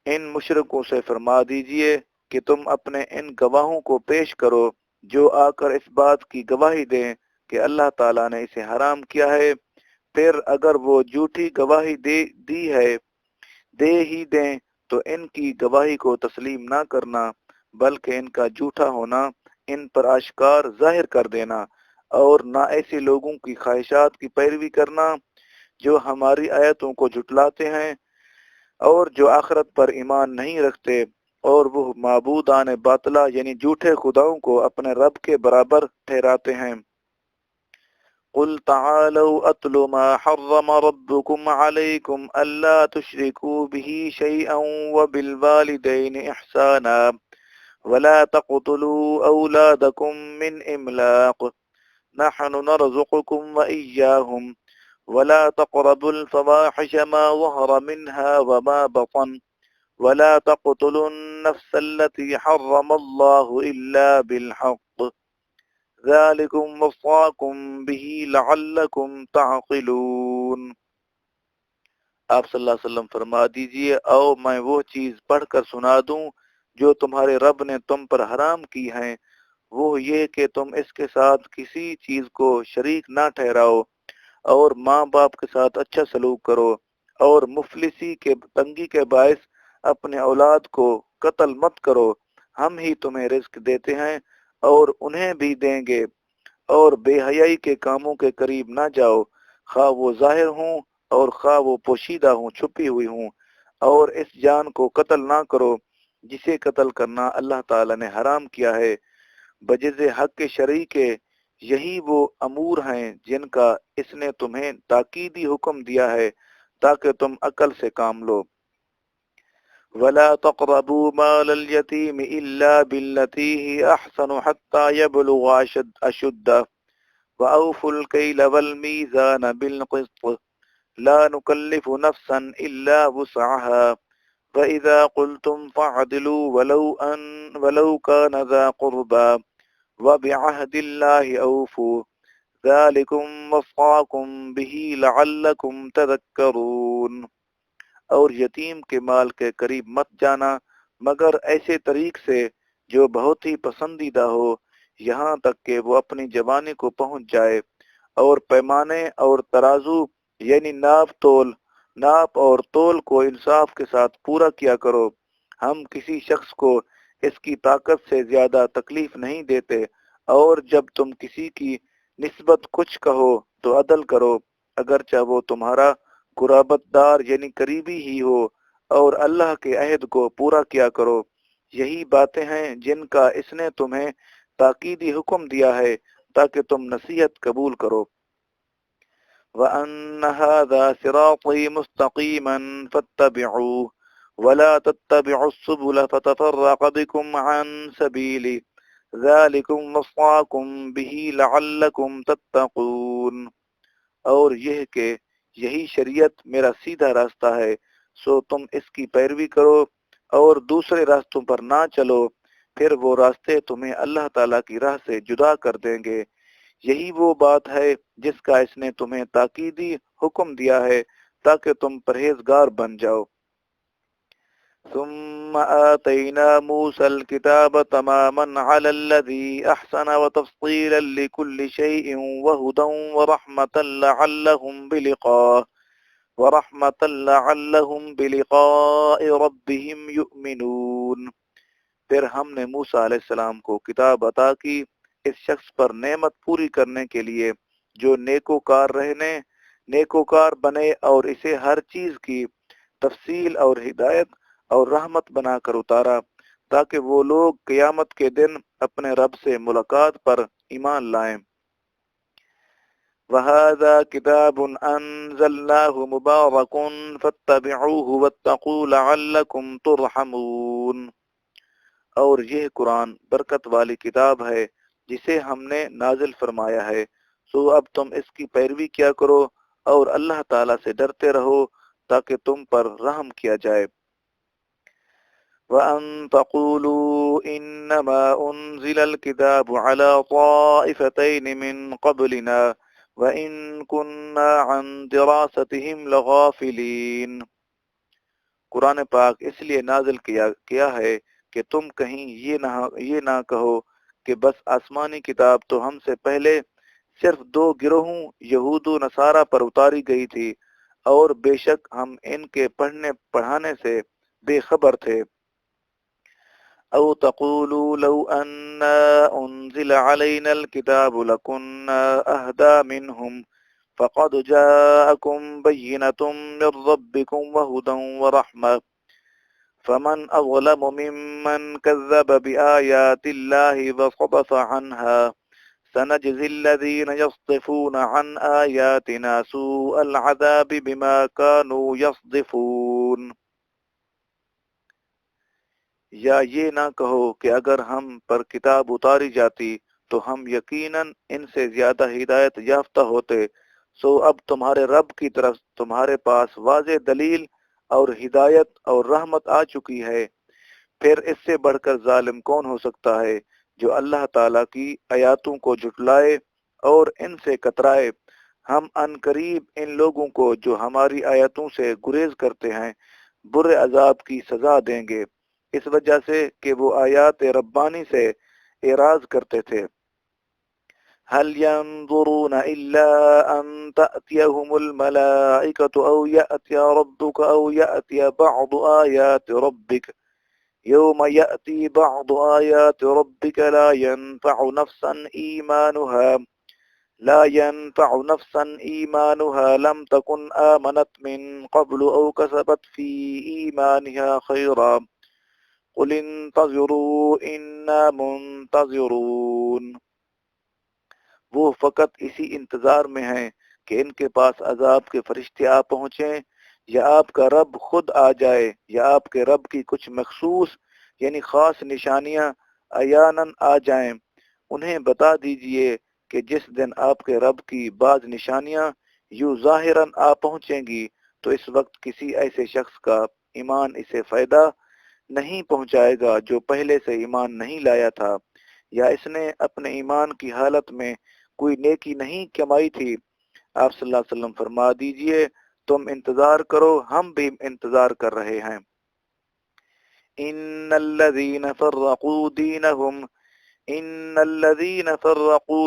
ان مشرکوں سے فرما دیجئے کہ تم اپنے ان گواہوں کو پیش کرو جو آ کر اس بات کی گواہی دیں کہ اللہ تعالیٰ نے اسے حرام کیا ہے، پھر اگر وہ جھوٹی گواہی دے ہی دیں تو ان کی گواہی کو تسلیم نہ کرنا، بلکہ ان کا جھوٹا ہونا ان پر آشکار ظاہر کر دینا، اور نہ ایسے لوگوں کی خواہشات کی پیروی کرنا جو ہماری آیتوں کو جھٹلاتے ہیں اور جو آخرت پر ایمان نہیں رکھتے، اور وہ معبودان باطلہ یعنی جھوٹے خداؤں کو اپنے رب کے برابر ٹھہراتے ہیں۔ قل تعالوا اتل ما حرم ربكم عليكم الا تشركوا به شيئا وبالوالدين احسانا ولا تقتلوا اولادكم من املاق نحن نرزقكم واياهم ولا تقربوا الفواحش ما ظهر منها وما بطن ولا تقتلوا النفس التي حرم الله الا بالحق ذالکم وصاکم بہ لعلکم تعقلون۔ آپ صلی اللہ علیہ وسلم فرما دیجئے آؤ میں وہ چیز پڑھ کر سنا دوں جو تمہارے رب نے تم پر حرام کی ہیں، وہ یہ کہ تم اس کے ساتھ کسی چیز کو شریک نہ ٹھہراؤ، اور ماں باپ کے ساتھ اچھا سلوک کرو، اور مفلسی کے تنگی کے باعث اپنے اولاد کو قتل مت کرو، ہم ہی تمہیں رزق دیتے ہیں اور انہیں بھی دیں گے، اور بے حیائی کے کاموں کے قریب نہ جاؤ، خواہ وہ ظاہر ہوں اور خواہ وہ پوشیدہ ہوں، چھپی ہوئی ہوں، اور اس جان کو قتل نہ کرو جسے قتل کرنا اللہ تعالی نے حرام کیا ہے بجز حق شرعی کے۔ یہی وہ امور ہیں جن کا اس نے تمہیں تاکیدی حکم دیا ہے تاکہ تم عقل سے کام لو۔ وَلَا تَقْرَبُوا مَالَ الْيَتِيمِ إِلَّا بِالَّتِي هِيَ أَحْسَنُ حَتَّى يَبْلُغَ أَشُدَّهُ وَأَوْفُوا الْكَيْلَ وَالْمِيزَانَ بِالْقِسْطِ لَا نُكَلِّفُ نَفْسًا إِلَّا وُسْعَهَا وَإِذَا قُلْتُمْ فَاعْدِلُوا وَلَوْ كَانَ ذَا قُرْبَى وَبِعَهْدِ اللَّهِ أَوْفُوا ذَلِكُمْ وَصَّاكُمْ بِهِ لَعَلَّكُمْ تَذَكَّرُونَ۔ اور یتیم کے مال کے قریب مت جانا مگر ایسے طریق سے جو بہت ہی پسندیدہ ہو، یہاں تک کہ وہ اپنی جوانی کو پہنچ جائے، اور پیمانے اور ترازو یعنی ناپ اور تول کو انصاف کے ساتھ پورا کیا کرو۔ ہم کسی شخص کو اس کی طاقت سے زیادہ تکلیف نہیں دیتے، اور جب تم کسی کی نسبت کچھ کہو تو عدل کرو، اگرچہ وہ تمہارا قرابت دار یعنی قریبی ہی ہو، اور اللہ کے عہد کو پورا کیا کرو۔ یہی باتیں ہیں جن کا اس نے تمہیں تاکیدی حکم دیا ہے تاکہ تم نصیحت قبول کرو۔ وَأَنَّ هَذَا صِرَاطِي مُسْتَقِيمًا فَاتَّبِعُوهُ وَلَا تَتَّبِعُوا السُّبُلَ فَتَفَرَّقَ بِكُمْ عَن سَبِيلِهِ ذَلِكُمْ وَصَّاكُمْ بِهِ لَعَلَّكُمْ تَتَّقُونَ۔ اور یہ کہ یہی شریعت میرا سیدھا راستہ ہے، سو تم اس کی پیروی کرو اور دوسرے راستوں پر نہ چلو، پھر وہ راستے تمہیں اللہ تعالیٰ کی راہ سے جدا کر دیں گے۔ یہی وہ بات ہے جس کا اس نے تمہیں تاکیدی حکم دیا ہے تاکہ تم پرہیزگار بن جاؤ۔ ثم آتينا موسى الكتاب تماما على الذي أحسن وتفصيلا لكل شيء وهدى ورحمة لعلهم بلقاء ربهم يؤمنون۔ پھر ہم نے موسیٰ علیہ السلام کو کتاب عطا کی اس شخص پر نعمت پوری کرنے کے لیے جو نیکوکار بنے اور اسے ہر چیز کی تفصیل اور ہدایت اور رحمت بنا کر اتارا تاکہ وہ لوگ قیامت کے دن اپنے رب سے ملاقات پر ایمان لائیں۔ وَهَذَا كِتَابٌ أَنزَلْنَاهُ مُبَارَكٌ فَاتَّبِعُوهُ وَاتَّقُوا لَعَلَّكُمْ تُرْحَمُونَ، اور یہ قرآن برکت والی کتاب ہے جسے ہم نے نازل فرمایا ہے، سو اب تم اس کی پیروی کیا کرو اور اللہ تعالیٰ سے ڈرتے رہو تاکہ تم پر رحم کیا جائے۔ وَأَن تَقُولُوا إِنَّمَا أُنزِلَ الْكِتَابُ عَلَى طَائِفَتَيْنِ مِن قَبْلِنَا وَإِن كُنَّا عَن دِرَاسَتِهِمْ لَغَافِلِينَ۔ قرآن پاک اس لیے نازل کیا ہے کہ تم کہیں یہ نہ کہو کہ بس آسمانی کتاب تو ہم سے پہلے صرف دو گروہوں یہود و نصارہ پر اتاری گئی تھی، اور بے شک ہم ان کے پڑھنے پڑھانے سے بے خبر تھے۔ او تقولوا لو انا انزل علينا الكتاب لكنا اهدى منهم فقد جاءكم بينة من ربكم وهدى ورحمة فمن اظلم ممن كذب بآيات الله وصدف عنها سنجزي الذين يصدفون عن آياتنا سوء العذاب بما كانوا يصدفون۔ یا یہ نہ کہو کہ اگر ہم پر کتاب اتاری جاتی تو ہم یقیناً ان سے زیادہ ہدایت یافتہ ہوتے، سو اب تمہارے رب کی طرف تمہارے پاس واضح دلیل اور ہدایت اور رحمت آ چکی ہے، پھر اس سے بڑھ کر ظالم کون ہو سکتا ہے جو اللہ تعالیٰ کی آیاتوں کو جھٹلائے اور ان سے کترائے۔ ہم ان قریب ان لوگوں کو جو ہماری آیاتوں سے گریز کرتے ہیں برے عذاب کی سزا دیں گے، اس وجہ سے کہ وہ آیات ربانی سے اعراض کرتے تھے۔ هل ينظرون إلا أن تأتيهم الملائكة أو يأتي ربك أو يأتي بعض آيات ربك يوم يأتي بعض آيات ربك لا ينفع نفسا إيمانها لم تكن آمنت من قبل أو كسبت في إيمانها خيرا قل انتظروا إنا منتظرون۔ وہ فقط اسی انتظار میں ہیں کہ ان کے پاس عذاب کے فرشتے آ پہنچیں، یا آپ کا رب خود آ جائے، یا آپ کے رب کی کچھ مخصوص یعنی خاص نشانیاں عیاناً آ جائیں۔ انہیں بتا دیجئے کہ جس دن آپ کے رب کی بعض نشانیاں یوں ظاہراً آ پہنچیں گی تو اس وقت کسی ایسے شخص کا ایمان اسے فائدہ نہیں پہنچائے گا جو پہلے سے ایمان نہیں لایا تھا، یا اس نے اپنے ایمان کی حالت میں کوئی نیکی نہیں کمائی تھی۔ آپ صلی اللہ علیہ وسلم فرما دیجئے تم انتظار کرو، ہم بھی انتظار کر رہے ہیں۔ ان الذين فرقوا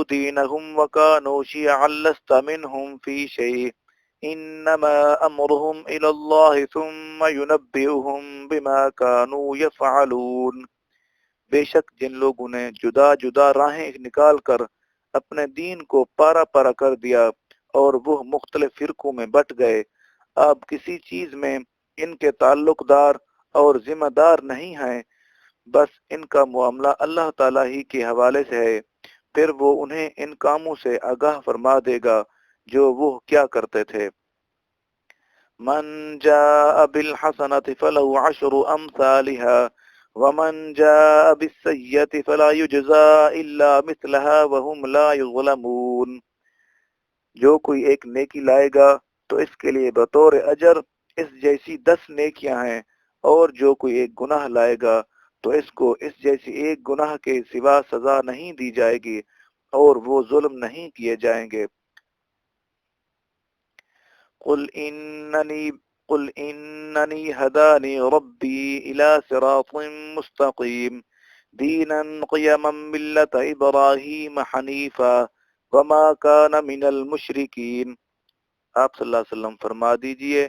دينهم وكانوا شيعا لست منهم في شيء انما امرهم الى الله ثم ينبئهم بما كانوا يفعلون۔ بے شک جن لوگوں نے جدا جدا راہیں نکال کر اپنے دین کو پارا پارا کر دیا اور وہ مختلف فرقوں میں بٹ گئے، آپ کسی چیز میں ان کے تعلق دار اور ذمہ دار نہیں ہیں، بس ان کا معاملہ اللہ تعالیٰ ہی کے حوالے سے ہے، پھر وہ انہیں ان کاموں سے آگاہ فرما دے گا جو وہ کیا کرتے تھے۔ من جاء بالحسنة فله عشر أمثالها ومن جاء بالسيئة فلا يجزى إلا مثلها وهم لا يظلمون۔ جو کوئی ایک نیکی لائے گا تو اس کے لیے بطور اجر اس جیسی 10 نیکیاں ہیں، اور جو کوئی ایک گناہ لائے گا تو اس کو اس جیسی ایک گناہ کے سوا سزا نہیں دی جائے گی، اور وہ ظلم نہیں کیے جائیں گے۔ قل اننی ہدانی ربی الی صراط مستقیم دینا قیما ملت ابراہیم حنیفا وما کان من المشرکین۔ آپ صلی اللہ علیہ وسلم فرما دیجئے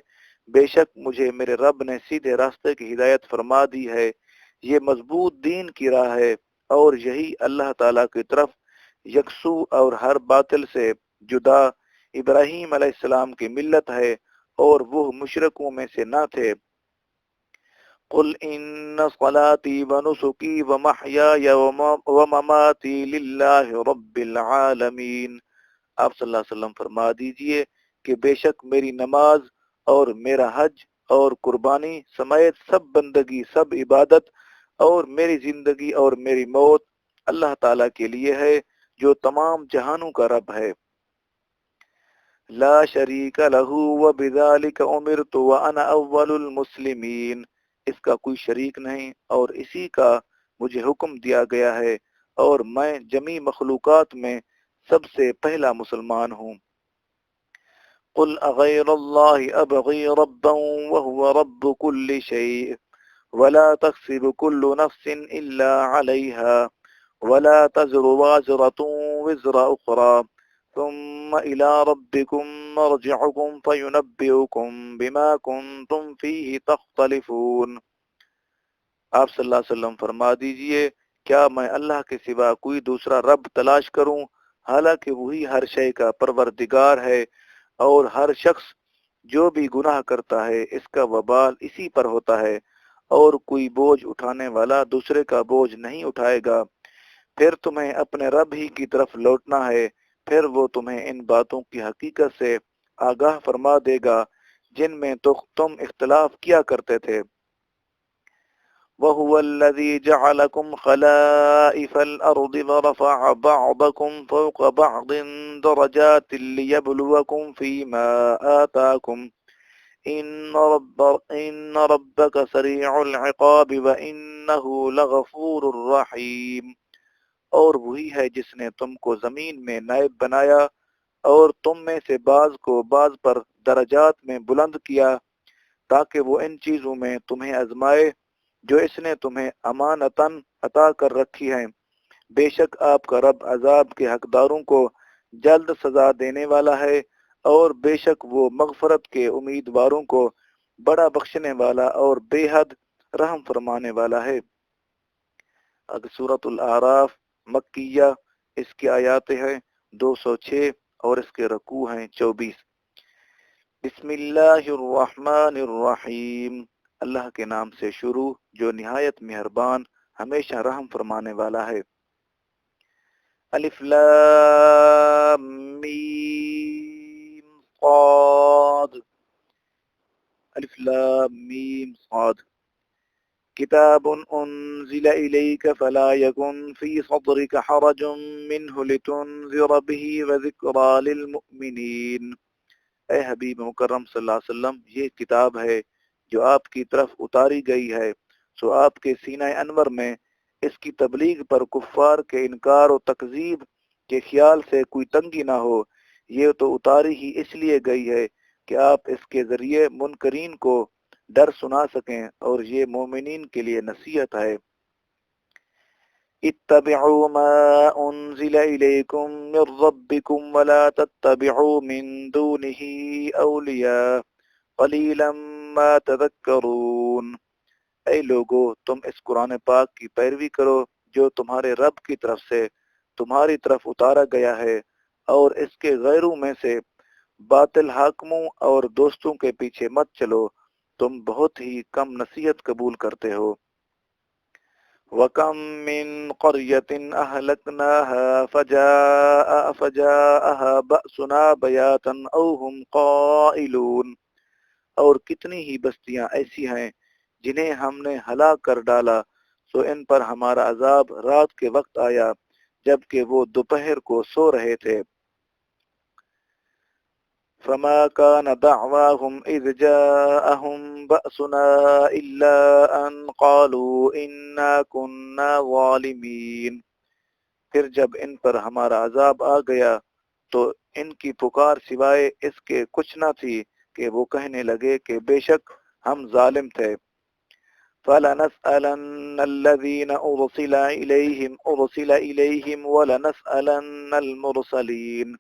بے شک مجھے میرے رب نے سیدھے راستے کی ہدایت فرما دی ہے، یہ مضبوط دین کی راہ ہے، اور یہی اللہ تعالیٰ کی طرف یکسو اور ہر باطل سے جدا ابراہیم علیہ السلام کی ملت ہے، اور وہ مشرکوں میں سے نہ تھے۔ قل ان صلاتي ونسكي ومحياي ومماتي لله رب العالمین، آپ صلی اللہ علیہ وسلم فرما دیجئے کہ بے شک میری نماز اور میرا حج اور قربانی سمیت سب بندگی، سب عبادت اور میری زندگی اور میری موت اللہ تعالیٰ کے لیے ہے جو تمام جہانوں کا رب ہے۔ لا شریک لہ وبذالک امرت وانا اول المسلمین، اس کا کوئی شریک نہیں اور اسی کا مجھے حکم دیا گیا ہے اور میں جمیع مخلوقات میں سب سے پہلا مسلمان ہوں۔ قل اغیر اللہ ابغی ربا وهو رب كل شيء ولا تكسب كل نفس الا عليها ولا تزر وازرة وزر اخرى ثم الى ربكم مرجعكم فينبئكم بما كنتم فيه تختلفون۔ آپ صلی اللہ علیہ وسلم فرما دیجئے کیا میں اللہ کے سوا کوئی دوسرا رب تلاش کروں، حالانکہ وہی ہر شے کا پروردگار ہے اور ہر شخص جو بھی گناہ کرتا ہے اس کا وبال اسی پر ہوتا ہے، اور کوئی بوجھ اٹھانے والا دوسرے کا بوجھ نہیں اٹھائے گا۔ پھر تمہیں اپنے رب ہی کی طرف لوٹنا ہے، پھر وہ تمہیں ان باتوں کی حقیقت سے آگاہ فرما دے گا جن میں تو تم اختلاف کیا کرتے تھے۔ وَهُوَ الَّذِي جَعَلَكُمْ خَلَائِفَ الْأَرْضِ وَرَفَعَ بَعْضَكُمْ فَوْقَ بَعْضٍ دَرَجَاتٍ لِيَبْلُوَكُمْ فِي مَا آتَاكُمْ إِنَّ رَبَّكَ سَرِيعُ الْعِقَابِ وَإِنَّهُ لَغَفُورٌ رَحِيمٌ۔ اور وہی ہے جس نے تم کو زمین میں نائب بنایا اور تم میں سے بعض کو بعض پر درجات میں بلند کیا تاکہ وہ ان چیزوں میں تمہیں آزمائے جو اس نے تمہیں امانتاً عطا کر رکھی ہیں۔ بے شک آپ کا رب عذاب کے حقداروں کو جلد سزا دینے والا ہے اور بے شک وہ مغفرت کے امیدواروں کو بڑا بخشنے والا اور بے حد رحم فرمانے والا ہے۔ اگر سورۃ الاعراف مکیہ، اس کی آیات ہیں 206 اور اس کے رکوع ہیں 24۔ بسم اللہ الرحمن الرحیم، اللہ کے نام سے شروع جو نہایت مہربان ہمیشہ رحم فرمانے والا ہے۔ الف لام میم صاد، الف لام میم صاد، کتاب انزل الیک فلا یکن فی صدرک حرج منہ لتنذر به وذکری للمؤمنین۔ اے حبیب مکرم صلی اللہ علیہ وسلم، یہ کتاب ہے جو آپ کی طرف اتاری گئی ہے، سو آپ کے سینہ انور میں اس کی تبلیغ پر کفار کے انکار و تکذیب کے خیال سے کوئی تنگی نہ ہو۔ یہ تو اتاری ہی اس لیے گئی ہے کہ آپ اس کے ذریعے منکرین کو ڈر سنا سکیں اور یہ مومنین کے لیے نصیحت ہے۔ اتبعوا ما انزل الیکم من ربکم ولا تتبعوا من دونه اولیاء قلیلا ما تذکرون۔ اے لوگو، تم اس قرآن پاک کی پیروی کرو جو تمہارے رب کی طرف سے تمہاری طرف اتارا گیا ہے، اور اس کے غیروں میں سے باطل حاکموں اور دوستوں کے پیچھے مت چلو، تم بہت ہی کم نصیحت قبول کرتے ہو۔ وَكَم مِّن قَرْيَةٍ أَهْلَكْنَاهَا فَجَاءَهَا بَأْسُنَا بَيَاتًا أَوْ هُمْ قَائِلُونَ، اور کتنی ہی بستیاں ایسی ہیں جنہیں ہم نے ہلاک کر ڈالا، سو ان پر ہمارا عذاب رات کے وقت آیا جبکہ وہ دوپہر کو سو رہے تھے۔ فما كان دعواهم إذ جاءهم بأسنا إلا أن قالوا إنا كنا ظالمين۔ پھر جب ان پر ہمارا عذاب آ گیا تو ان کی پکار سوائے اس کے کچھ نہ تھی کہ وہ کہنے لگے کہ بے شک ہم ظالم تھے۔ فَلَنَسْأَلَنَّ الَّذِينَ أُرْسِلَ إِلَيْهِمْ وَلَنَسْأَلَنَّ الْمُرْسَلِينَ،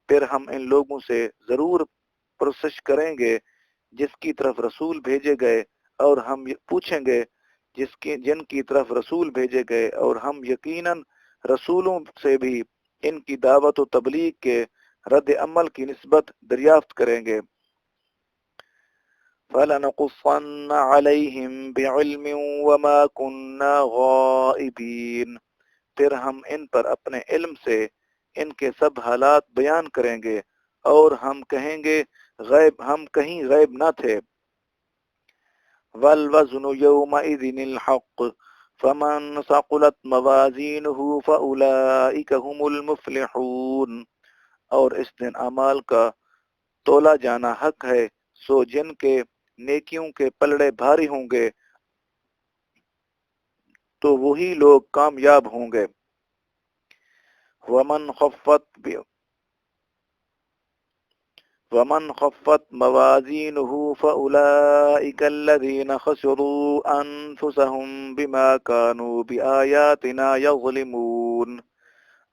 پھر ہم ان لوگوں سے ضرور پرسش کریں گے جس کی طرف رسول بھیجے گئے، اور ہم پوچھیں گے جن کی طرف رسول بھیجے گئے، اور ہم یقیناً رسولوں سے بھی ان کی دعوت و تبلیغ کے رد عمل کی نسبت دریافت کریں گے۔ فَلَنَقُصَّنَّ عَلَيْهِمْ بِعِلْمٍ وَمَا كُنَّا غَائِبِينَ، پھر ہم ان پر اپنے علم سے ان کے سب حالات بیان کریں گے اور ہم کہیں گے ہم کہیں غائب نہ تھے۔ وَالْوَزْنُ يَوْمَئِذٍ الْحَقُّ فَمَنْ ثَقُلَتْ مَوَازِينُهُ فَأُولَئِكَ هُمُ الْمُفْلِحُونَ، اور اس دن اعمال کا تولا جانا حق ہے، سو جن کے نیکیوں کے پلڑے بھاری ہوں گے تو وہی لوگ کامیاب ہوں گے۔ وَمَنْ خَفَّتْ مَوَازِينُهُ فَأُولَئِكَ الَّذِينَ خَسِرُوا أَنفُسَهُمْ بِمَا كَانُوا بِآيَاتِنَا يَظْلِمُونَ،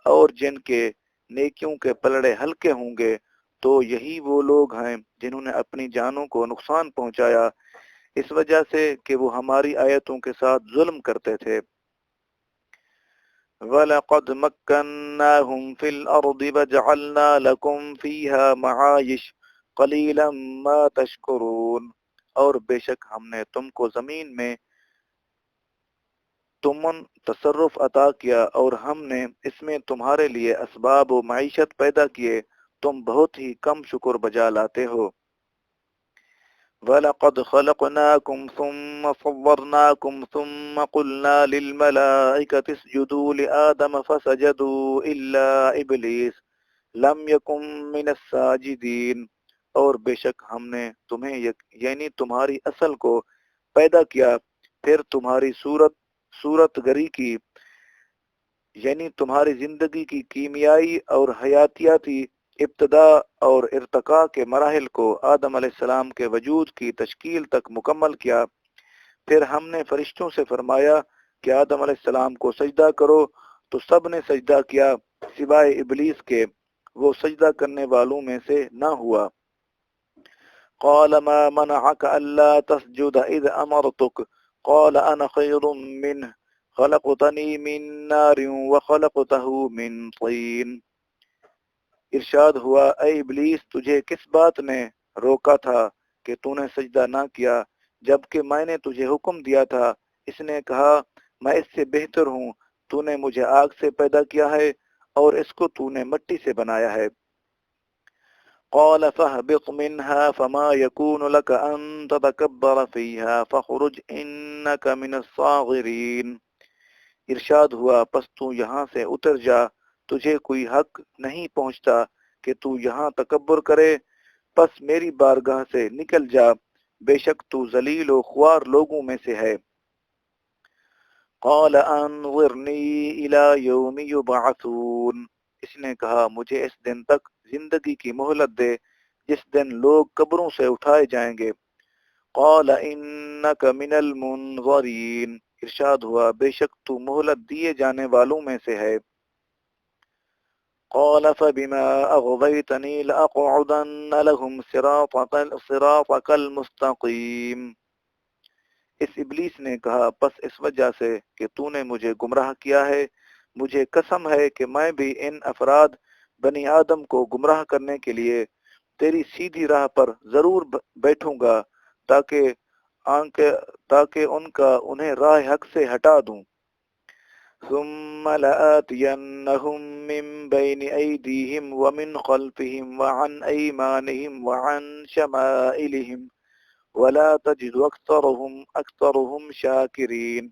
اور جن کے نیکیوں کے پلڑے ہلکے ہوں گے تو یہی وہ لوگ ہیں جنہوں نے اپنی جانوں کو نقصان پہنچایا اس وجہ سے کہ وہ ہماری آیتوں کے ساتھ ظلم کرتے تھے۔ وَلَقَدْ مَكَّنَّاهُمْ فِي الْأَرْضِ وَجَعَلْنَا لَكُمْ فِيهَا مَعَايِشَ قَلِيلًا مَا تَشْكُرُونَ، اور بے شک ہم نے تم کو زمین میں تمن تصرف عطا کیا اور ہم نے اس میں تمہارے لیے اسباب و معیشت پیدا کیے، تم بہت ہی کم شکر بجا لاتے ہو۔ وَلَقَدْ خَلَقْنَاكُمْ ثُمَّ صَوَّرْنَاكُمْ ثُمَّ قُلْنَا لِلْمَلَائِكَةِ اسْجُدُوا لِآدَمَ فَسَجَدُوا إِلَّا إِبْلِيسَ لَمْ يَكُنْ مِنَ السَّاجِدِينَ، اور بے شک ہم نے تمہیں یعنی تمہاری اصل کو پیدا کیا، پھر تمہاری صورت گری کی یعنی تمہاری زندگی کی کیمیائی اور حیاتیاتی ابتدا اور ارتقاء کے مراحل کو آدم علیہ السلام کے وجود کی تشکیل تک مکمل کیا۔ پھر ہم نے فرشتوں سے فرمایا کہ آدم علیہ السلام کو سجدہ کرو تو سب نے سجدہ کیا سوائے ابلیس کے، وہ سجدہ کرنے والوں میں سے نہ ہوا۔ قال ما منعك الا تسجد اذ امرتك قال انا خير منه خلقتنی من نار وخلقته من طین، ارشاد ہوا اے ابلیس تجھے کس بات نے روکا تھا کہ تو نے سجدہ نہ کیا جبکہ میں نے تجھے حکم دیا تھا؟ اس نے کہا میں اس سے بہتر ہوں، تو نے مجھے آگ سے پیدا کیا ہے اور اس کو تو نے مٹی سے بنایا ہے۔ قال فاهبط منها فما يكون لك ان تتكبر فيها فاخرج انك من الصاغرين، ارشاد ہوا پس تو یہاں سے اتر جا، تجھے کوئی حق نہیں پہنچتا کہ تو یہاں تکبر کرے، پس میری بارگاہ سے نکل جا، بے شک تو ذلیل و خوار لوگوں میں سے ہے۔ قال انظرنی الی یوم یبعثون، اس نے کہا مجھے اس دن تک زندگی کی مہلت دے جس دن لوگ قبروں سے اٹھائے جائیں گے۔ قال انک من المنظرین، ارشاد ہوا بے شک تو مہلت دیے جانے والوں میں سے ہے۔ قال فبما اغویتنی لاقعدن لهم صراطک المستقیم، اس ابلیس نے کہا پس اس وجہ سے کہ تو نے مجھے گمراہ کیا ہے مجھے قسم ہے کہ میں بھی ان افراد بنی آدم کو گمراہ کرنے کے لیے تیری سیدھی راہ پر ضرور بیٹھوں گا تاکہ انہیں راہ حق سے ہٹا دوں۔ ثم لآتینہم من بین ایدیہم ومن خلفہم وعن ایمانہم وعن شمائلہم ولا تجد اکثرهم شاکرین،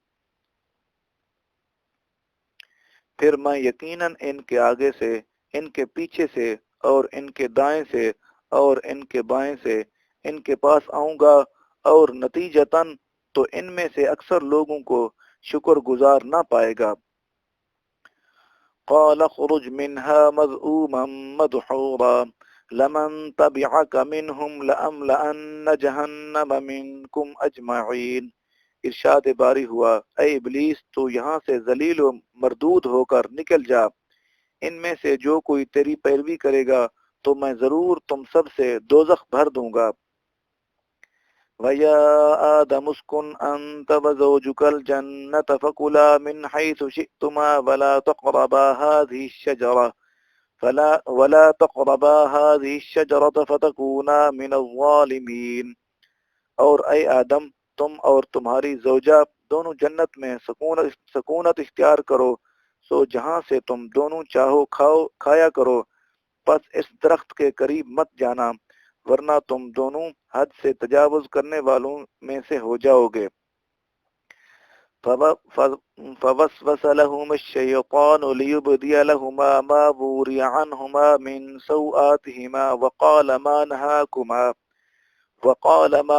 پھر میں یقیناً ان کے آگے سے، ان کے پیچھے سے اور ان کے دائیں سے اور ان کے بائیں سے ان کے پاس آؤں گا، اور نتیجتاً تو ان میں سے اکثر لوگوں کو شکر گزار نہ پائے گا۔ قال اخرج منها مذءوما مدحورا لمن تبعك منهم لأملأن جہنم منكم اجمعین، ارشاد باری ہوا اے ابلیس تو یہاں سے ذلیل و مردود ہو کر نکل جا، ان میں سے جو کوئی تیری پیروی کرے گا تو میں ضرور تم سب سے دوزخ بھر دوں گا۔ وَيَا آدَمُ اسْكُنْ أَنْتَ وَزَوْجُكَ الْجَنَّةَ فَكُلَا مِنْ حَيْثُ شِئْتُمَا وَلَا تَقْرَبَا هَذِهِ الشَّجَرَةَ فَتَكُونَا مِنَ الظَّالِمِينَ، اور اے آدم تم اور تمہاری زوجہ دونوں جنت میں سکونت اختیار کرو، سو جہاں سے تم دونوں چاہو کھایا کرو، پس اس درخت کے قریب مت جانا، ورنہ تم دونوں حد سے تجاوز کرنے والوں میں سے ہو جاؤ گے۔ فوسوس لهما الشيطان ليبدي لهما ما وري عنهما من سوآتهما وقال ما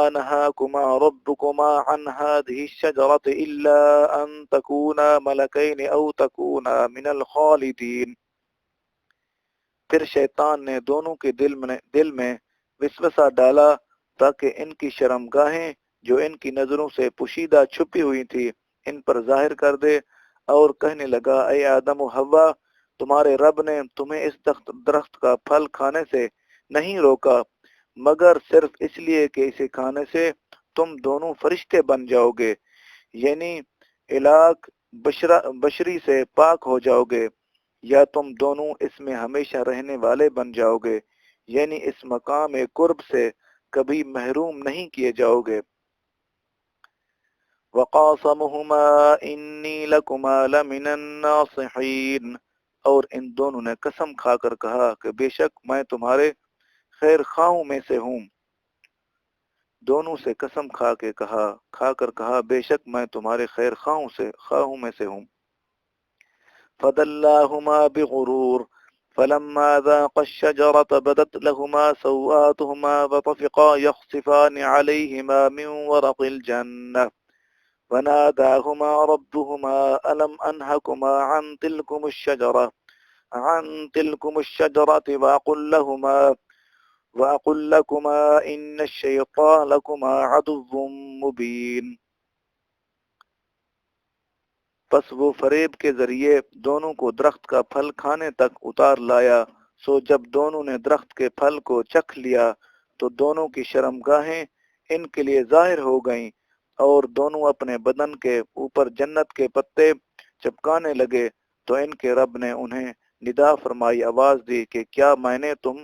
نهاكما ربكما عن هذه الشجرة إلا أن تكونا ملكين أو تكونا من الخالدين۔ پھر شیطان نے دونوں کے دل میں وسوسہ ڈالا تاکہ ان کی شرمگاہیں جو ان کی نظروں سے پوشیدہ چھپی ہوئی تھی ان پر ظاہر کر دے، اور کہنے لگا اے آدم و حوا، تمہارے رب نے تمہیں اس درخت کا پھل کھانے سے نہیں روکا مگر صرف اس لیے کہ اسے کھانے سے تم دونوں فرشتے بن جاؤ گے، یعنی علاق بشری سے پاک ہو جاؤ گے، یا تم دونوں اس میں ہمیشہ رہنے والے بن جاؤ گے، یعنی اس مقام قرب سے کبھی محروم نہیں کیے جاؤ گے۔ وَقَاسَمُهُمَا إِنِّي لَكُمَا لَمِنَ النَّاصِحِينَ، اور ان دونوں نے قسم کھا کر کہا کہ بے شک میں تمہارے خیر خواہوں میں سے ہوں۔ دونوں سے قسم کھا کر کہا بے شک میں تمہارے خیر خواہوں میں سے ہوں۔ فَدَلَّاهُمَا بِغُرُورٍ فَلَمَّا ذَاقَا الشَّجَرَةَ بَدَتْ لَهُمَا سَوْآتُهُمَا وَطَفِقَا يَخْصِفَانِ عَلَيْهِمَا مِنْ وَرَقِ الْجَنَّةِ وَنَادَاهُمَا رَبُّهُمَا أَلَمْ أَنْهَكُمَا عَنْ تِلْكُمُ الشَّجَرَةِ وَأَقُلْ لَكُمَا إِنَّ الشَّيْطَانَ لَكُمَا عَدُوٌّ مُبِينٌ۔ پس وہ فریب کے ذریعے دونوں کو درخت کا پھل کھانے تک اتار لایا، سو جب دونوں نے درخت کے پھل کو چکھ لیا تو دونوں کی شرمگاہیں ان کے لیے ظاہر ہو گئیں، اور دونوں اپنے بدن کے اوپر جنت کے پتے چپکانے لگے، تو ان کے رب نے انہیں ندا فرمائی آواز دی کہ کیا میں نے تم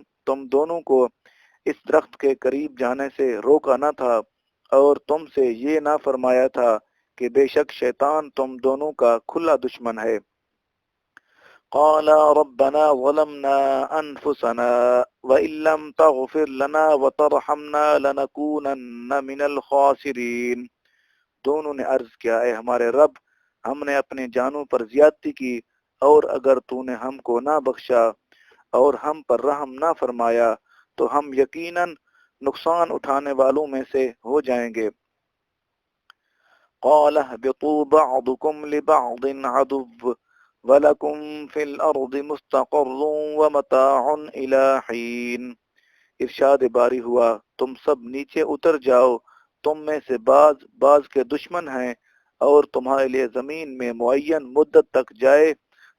دونوں کو اس درخت کے قریب جانے سے روکا نہ تھا، اور تم سے یہ نہ فرمایا تھا کہ بے شک شیطان تم دونوں کا کھلا دشمن ہے۔ قال ربنا ظلمنا انفسنا وان لم تغفر لنا وترحمنا لنكونن من الخاسرین۔ دونوں نے عرض کیا اے ہمارے رب، ہم نے اپنے جانوں پر زیادتی کی، اور اگر تو نے ہم کو نہ بخشا اور ہم پر رحم نہ فرمایا تو ہم یقیناً نقصان اٹھانے والوں میں سے ہو جائیں گے۔ قال اهبطوا بعضكم لبعض عدو وَلَكُمْ فِي الْأَرْضِ مُسْتَقَرٌّ وَمَتَاعٌ إِلَىٰ حِينٍ۔ ارشاد باری ہوا تم سب نیچے اتر جاؤ، تم میں سے بعض کے دشمن ہیں، اور تمہارے لیے زمین میں معین مدت تک جائے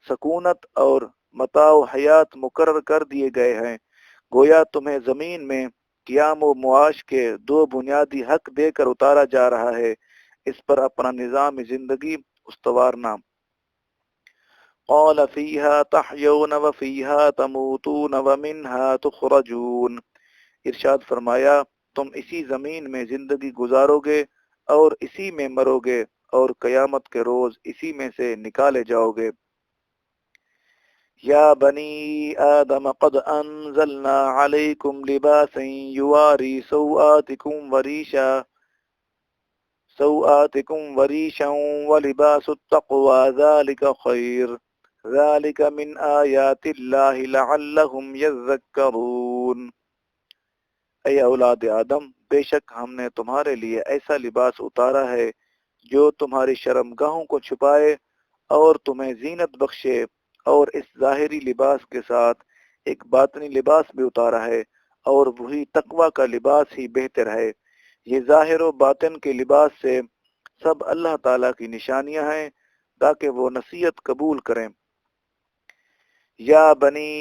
سکونت اور متاع و حیات مقرر کر دیے گئے ہیں، گویا تمہیں زمین میں قیام و معاش کے دو بنیادی حق دے کر اتارا جا رہا ہے، اس پر اپنا نظام زندگی استوار نہ۔ قال فيها تحيون وفيها تموتون ومنها تخرجون۔ ارشاد فرمایا تم اسی زمین میں زندگی گزارو گے اور اسی میں مرو گے، اور قیامت کے روز اسی میں سے نکالے جاؤ گے۔ یا بنی آدم قد انزلنا علیکم لباسا یواری سوآتکم وریشا ولباس التقوى ذلك خیر ذلك من آیات اللہ لعلہم یذکرون۔ اے اولاد آدم، بے شک ہم نے تمہارے لیے ایسا لباس اتارا ہے جو تمہاری شرمگاہوں کو چھپائے اور تمہیں زینت بخشے، اور اس ظاہری لباس کے ساتھ ایک باطنی لباس بھی اتارا ہے، اور وہی تقوی کا لباس ہی بہتر ہے۔ یہ ظاہر و باطن کے لباس سے سب اللہ تعالیٰ کی نشانیاں ہیں تاکہ وہ نصیحت قبول کریں۔ یا بنی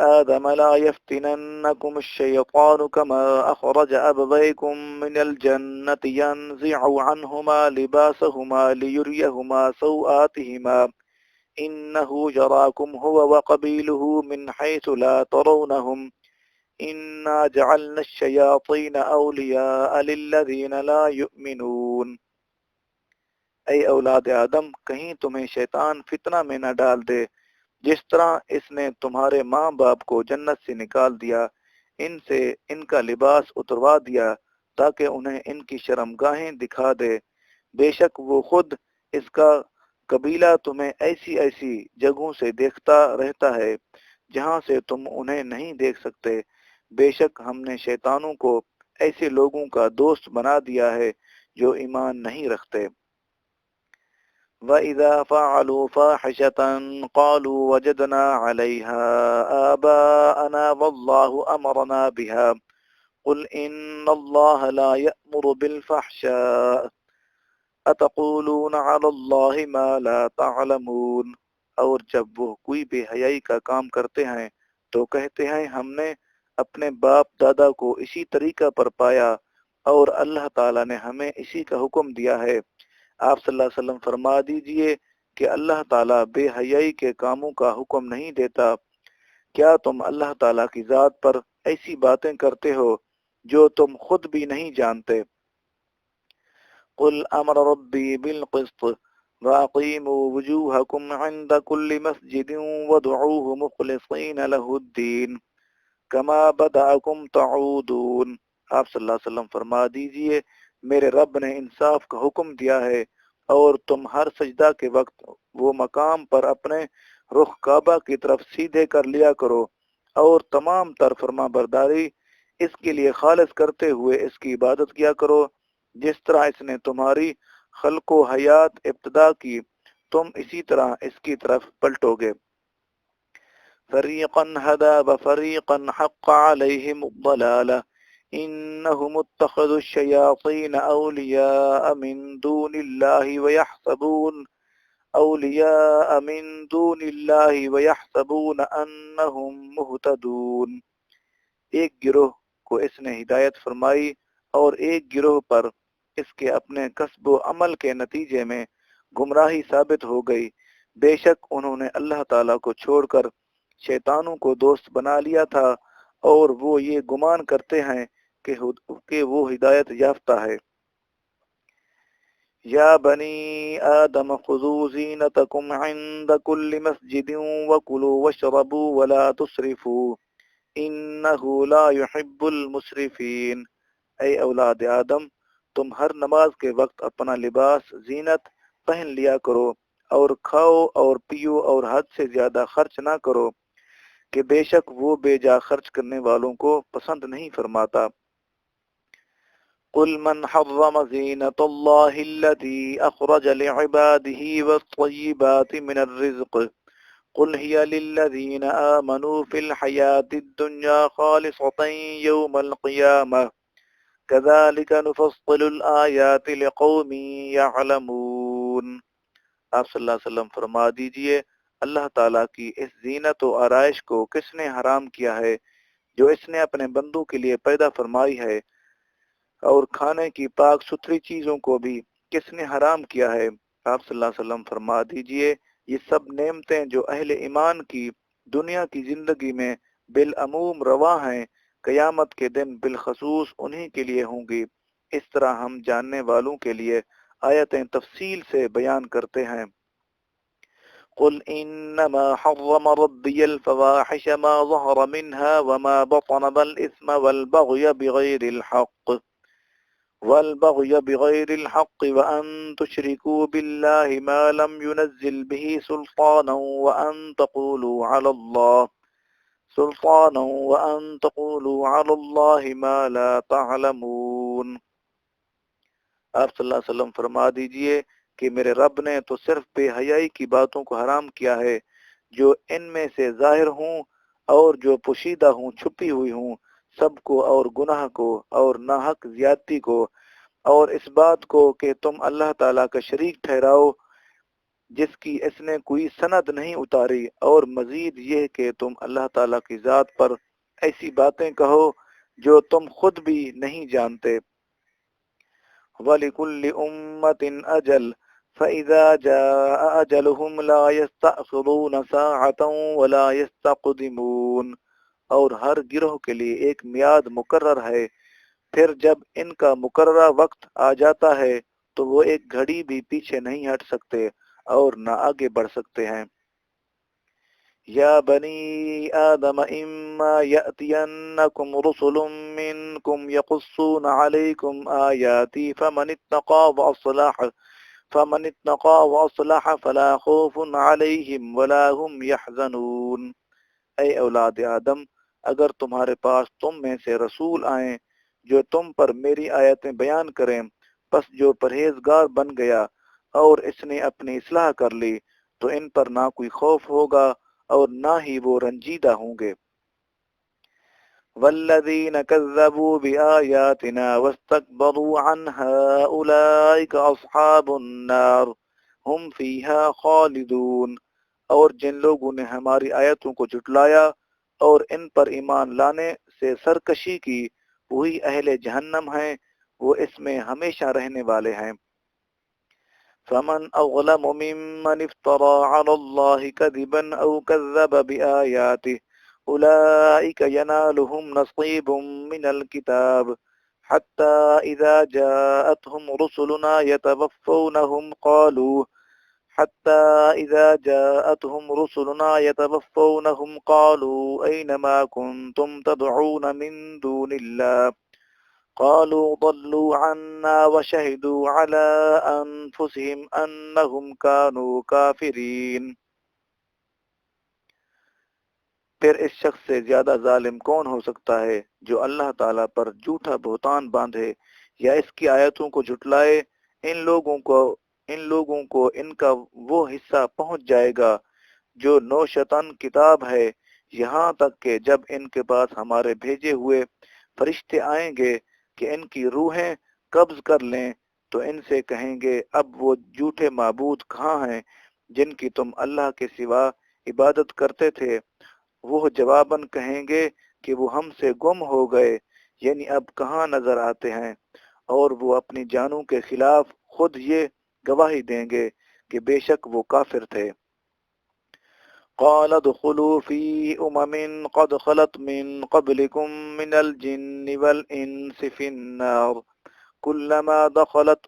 آدم لا یفتننکم الشیطان کما اخرج ابویکم من الجنة ینزع عنہما لباسہما لیریہما سوآتہما انہ یراکم هو وقبیلہ من حیث لا ترونہم انا جعلنا الشیاطین اولیاء للذین لا یؤمنون۔ اے اولاد آدم، کہیں تمہیں شیطان فتنہ میں نہ ڈال دے، جس طرح اس نے تمہارے ماں باپ کو جنت سے نکال دیا، ان سے ان کا لباس اتروا دیا تاکہ انہیں ان کی شرمگاہیں دکھا دے۔ بے شک وہ خود اس کا قبیلہ تمہیں ایسی ایسی جگہوں سے دیکھتا رہتا ہے جہاں سے تم انہیں نہیں دیکھ سکتے۔ بے شک ہم نے شیطانوں کو ایسے لوگوں کا دوست بنا دیا ہے جو ایمان نہیں رکھتے۔ وَإِذَا فَعَلُوا فَاحِشَةً قَالُوا وَجَدْنَا عَلَيْهَا آبَاءَنَا وَاللَّهُ أَمَرَنَا بِهَا قُلْ إِنَّ اللَّهَ لَا يَأْمُرُ بِالْفَحْشَاءِ أَتَقُولُونَ عَلَى اللَّهِ مَا لَا تَعْلَمُونَ۔ اور جب وہ کوئی بے حیائی کا کام کرتے ہیں تو کہتے ہیں ہم نے اپنے باپ دادا کو اسی طریقہ پر پایا اور اللہ تعالیٰ نے ہمیں اسی کا حکم دیا ہے۔ آپ صلی اللہ علیہ وسلم فرما دیجئے کہ اللہ تعالیٰ بے حیائی کے کاموں کا حکم نہیں دیتا۔ کیا تم اللہ تعالیٰ کی ذات پر ایسی باتیں کرتے ہو جو تم خود بھی نہیں جانتے؟ قل امر ربی بالقسط واقیموا وجوہکم عند کل مسجد ودعوه مخلصین له الدین کما بدأکم تعودون۔ آپ صلی اللہ علیہ وسلم فرما دیجئے میرے رب نے انصاف کا حکم دیا ہے اور تم ہر سجدہ کے وقت وہ مقام پر اپنے رخ کعبہ کی طرف سیدھے کر لیا کرو اور تمام تر فرما برداری اس کے لیے خالص کرتے ہوئے اس کی عبادت کیا کرو جس طرح اس نے تمہاری خلق و حیات ابتدا کی، تم اسی طرح اس کی طرف پلٹو گے۔ فریقا ہدا وفریقا حق علیہم الضلالہ انہم اتخذوا الشیاطین اولیاء من دون اللہ ویحسبون انہم مہتدون۔ ایک گروہ کو اس نے ہدایت فرمائی اور ایک گروہ پر اس کے اپنے کسب و عمل کے نتیجے میں گمراہی ثابت ہو گئی۔ بے شک انہوں نے اللہ تعالیٰ کو چھوڑ کر شیطانوں کو دوست بنا لیا تھا اور وہ یہ گمان کرتے ہیں کہ وہ ہدایت یافتہ ہے۔ یا بنی آدم خذوا زینتکم عند کل مسجد وکلوا واشربوا ولا تسرفوا انہ لا یحب المسرفین۔ اے اولاد آدم، تم ہر نماز کے وقت اپنا لباس زینت پہن لیا کرو اور کھاؤ اور پیو اور حد سے زیادہ خرچ نہ کرو کہ بے شک وہ بے جا خرچ کرنے والوں کو پسند نہیں فرماتا۔ قل من حرم زینة اللہ التي اخرج لعباده والطیبات من الرزق قل هي للذین آمنوا في الحیاة الدنیا خالصة یوم القیامة كذلك نفصل الآیات لقوم یعلمون۔ آپ صلی اللہ علیہ وسلم فرما دیجئے اللہ تعالیٰ کی اس زینت و آرائش کو کس نے حرام کیا ہے جو اس نے اپنے بندوں کے لیے پیدا فرمائی ہے، اور کھانے کی پاک ستھری چیزوں کو بھی کس نے حرام کیا ہے؟ آپ صلی اللہ علیہ وسلم فرما دیجئے یہ سب نعمتیں جو اہل ایمان کی دنیا کی زندگی میں بالعموم رواں ہیں، قیامت کے دن بالخصوص انہی کے لیے ہوں گی۔ اس طرح ہم جاننے والوں کے لیے آیتیں تفصیل سے بیان کرتے ہیں۔ قل انما حرم ربی الفواحش ما ظهر منها وما بطن والإثم والبغي بغير الحق وأن تشركوا بالله ما لم ينزل به سلطانا وأن تقولوا على الله ما لا تعلمون۔ آپ صلی اللہ علیہ وسلم فرما دیجئے کہ میرے رب نے تو صرف بے حیائی کی باتوں کو حرام کیا ہے جو ان میں سے ظاہر ہوں اور جو پوشیدہ ہوں، چھپی ہوئی ہوں، سب کو، اور گناہ کو، اور ناحق زیادتی کو، اور اس بات کو کہ تم اللہ تعالیٰ کا شریک ٹھہراؤ جس کی اس نے کوئی سند نہیں اتاری، اور مزید یہ کہ تم اللہ تعالیٰ کی ذات پر ایسی باتیں کہو جو تم خود بھی نہیں جانتے۔ وَلِكُلِّ أُمَّةٍ أَجَلٌ فَإِذَا جَاءَ أَجَلُهُمْ لَا يَسْتَأْخِرُونَ سَاعَةً وَلَا يَسْتَقْدِمُونَ۔ اور ہر گروہ کے لیے ایک میعاد مقرر ہے۔ پھر جب ان کا مقررہ وقت آ جاتا ہے تو وہ ایک گھڑی بھی پیچھے نہیں ہٹ سکتے اور نہ آگے بڑھ سکتے ہیں۔ یا بنی آدم اما یأتینکم رسل منکم یقصون علیکم آیاتی فمن اتقى واصلح فلا خوف علیہم ولا هم یحزنون۔ اے اولاد آدم، اگر تمہارے پاس تم میں سے رسول آئیں جو تم پر میری آیتیں بیان کریں، پس جو پرہیزگار بن گیا اور اس نے اپنی اصلاح کر لی تو ان پر نہ کوئی خوف ہوگا اور نہ ہی وہ رنجیدہ ہوں گے۔ والذین کذبوا بآیاتنا واستکبروا عنها اولئک اصحاب النار ہم فیہا خالدون۔ اور جن لوگوں نے ہماری آیتوں کو جھٹلایا اور ان پر ایمان لانے سے سرکشی کی، وہی اہل جہنم ہیں، وہ اس میں ہمیشہ رہنے والے ہیں۔ فمن اظلم ممن افترى على الله كذبا او كذب بآياته اولئك ينالهم نصيب من الكتاب حتى اذا جاءتهم رسلنا يتوفونهم قالوا أين ما كنتم تدعون من دون الله قالوا ضلوا عنا وشهدوا على أنفسهم أنهم كانوا كافرين۔ پھر اس شخص سے زیادہ ظالم کون ہو سکتا ہے جو اللہ تعالیٰ پر جھوٹا بہتان باندھے یا اس کی آیتوں کو جھٹلائے؟ ان لوگوں کو ان کا وہ حصہ پہنچ جائے گا جو نوشتن کتاب ہے، یہاں تک کہ جب ان کے پاس ہمارے بھیجے ہوئے فرشتے آئیں گے کہ ان کی روحیں قبض کر لیں تو ان سے کہیں گے اب وہ جھوٹے معبود کہاں ہیں جن کی تم اللہ کے سوا عبادت کرتے تھے؟ وہ جواباً کہیں گے کہ وہ ہم سے گم ہو گئے، یعنی اب کہاں نظر آتے ہیں، اور وہ اپنی جانوں کے خلاف خود یہ گواہی دیں گے کہ بے شک وہ کافر تھے۔ قال ادخلوا في قد خلت من قبلكم من الجن والإنس في النار كلما دخلت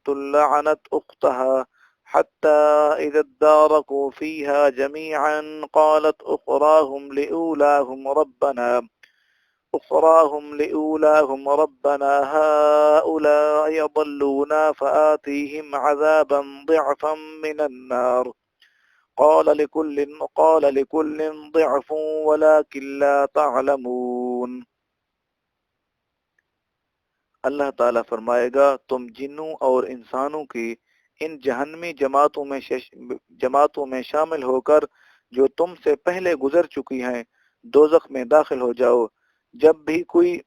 لعنت أختها حتى إذا اداركوا فيها جميعا قالت أخراهم لأولاهم ربنا هؤلاء ضلونا فآتيهم عذابا ضعفا من النار قال لكل ضعف ولكن لا تعلمون۔ اللہ تعالیٰ فرمائے گا تم جنوں اور انسانوں کی ان جہنمی جماعتوں میں شامل ہو کر جو تم سے پہلے گزر چکی ہیں دوزخ میں داخل ہو جاؤ۔ جب بھی کوئی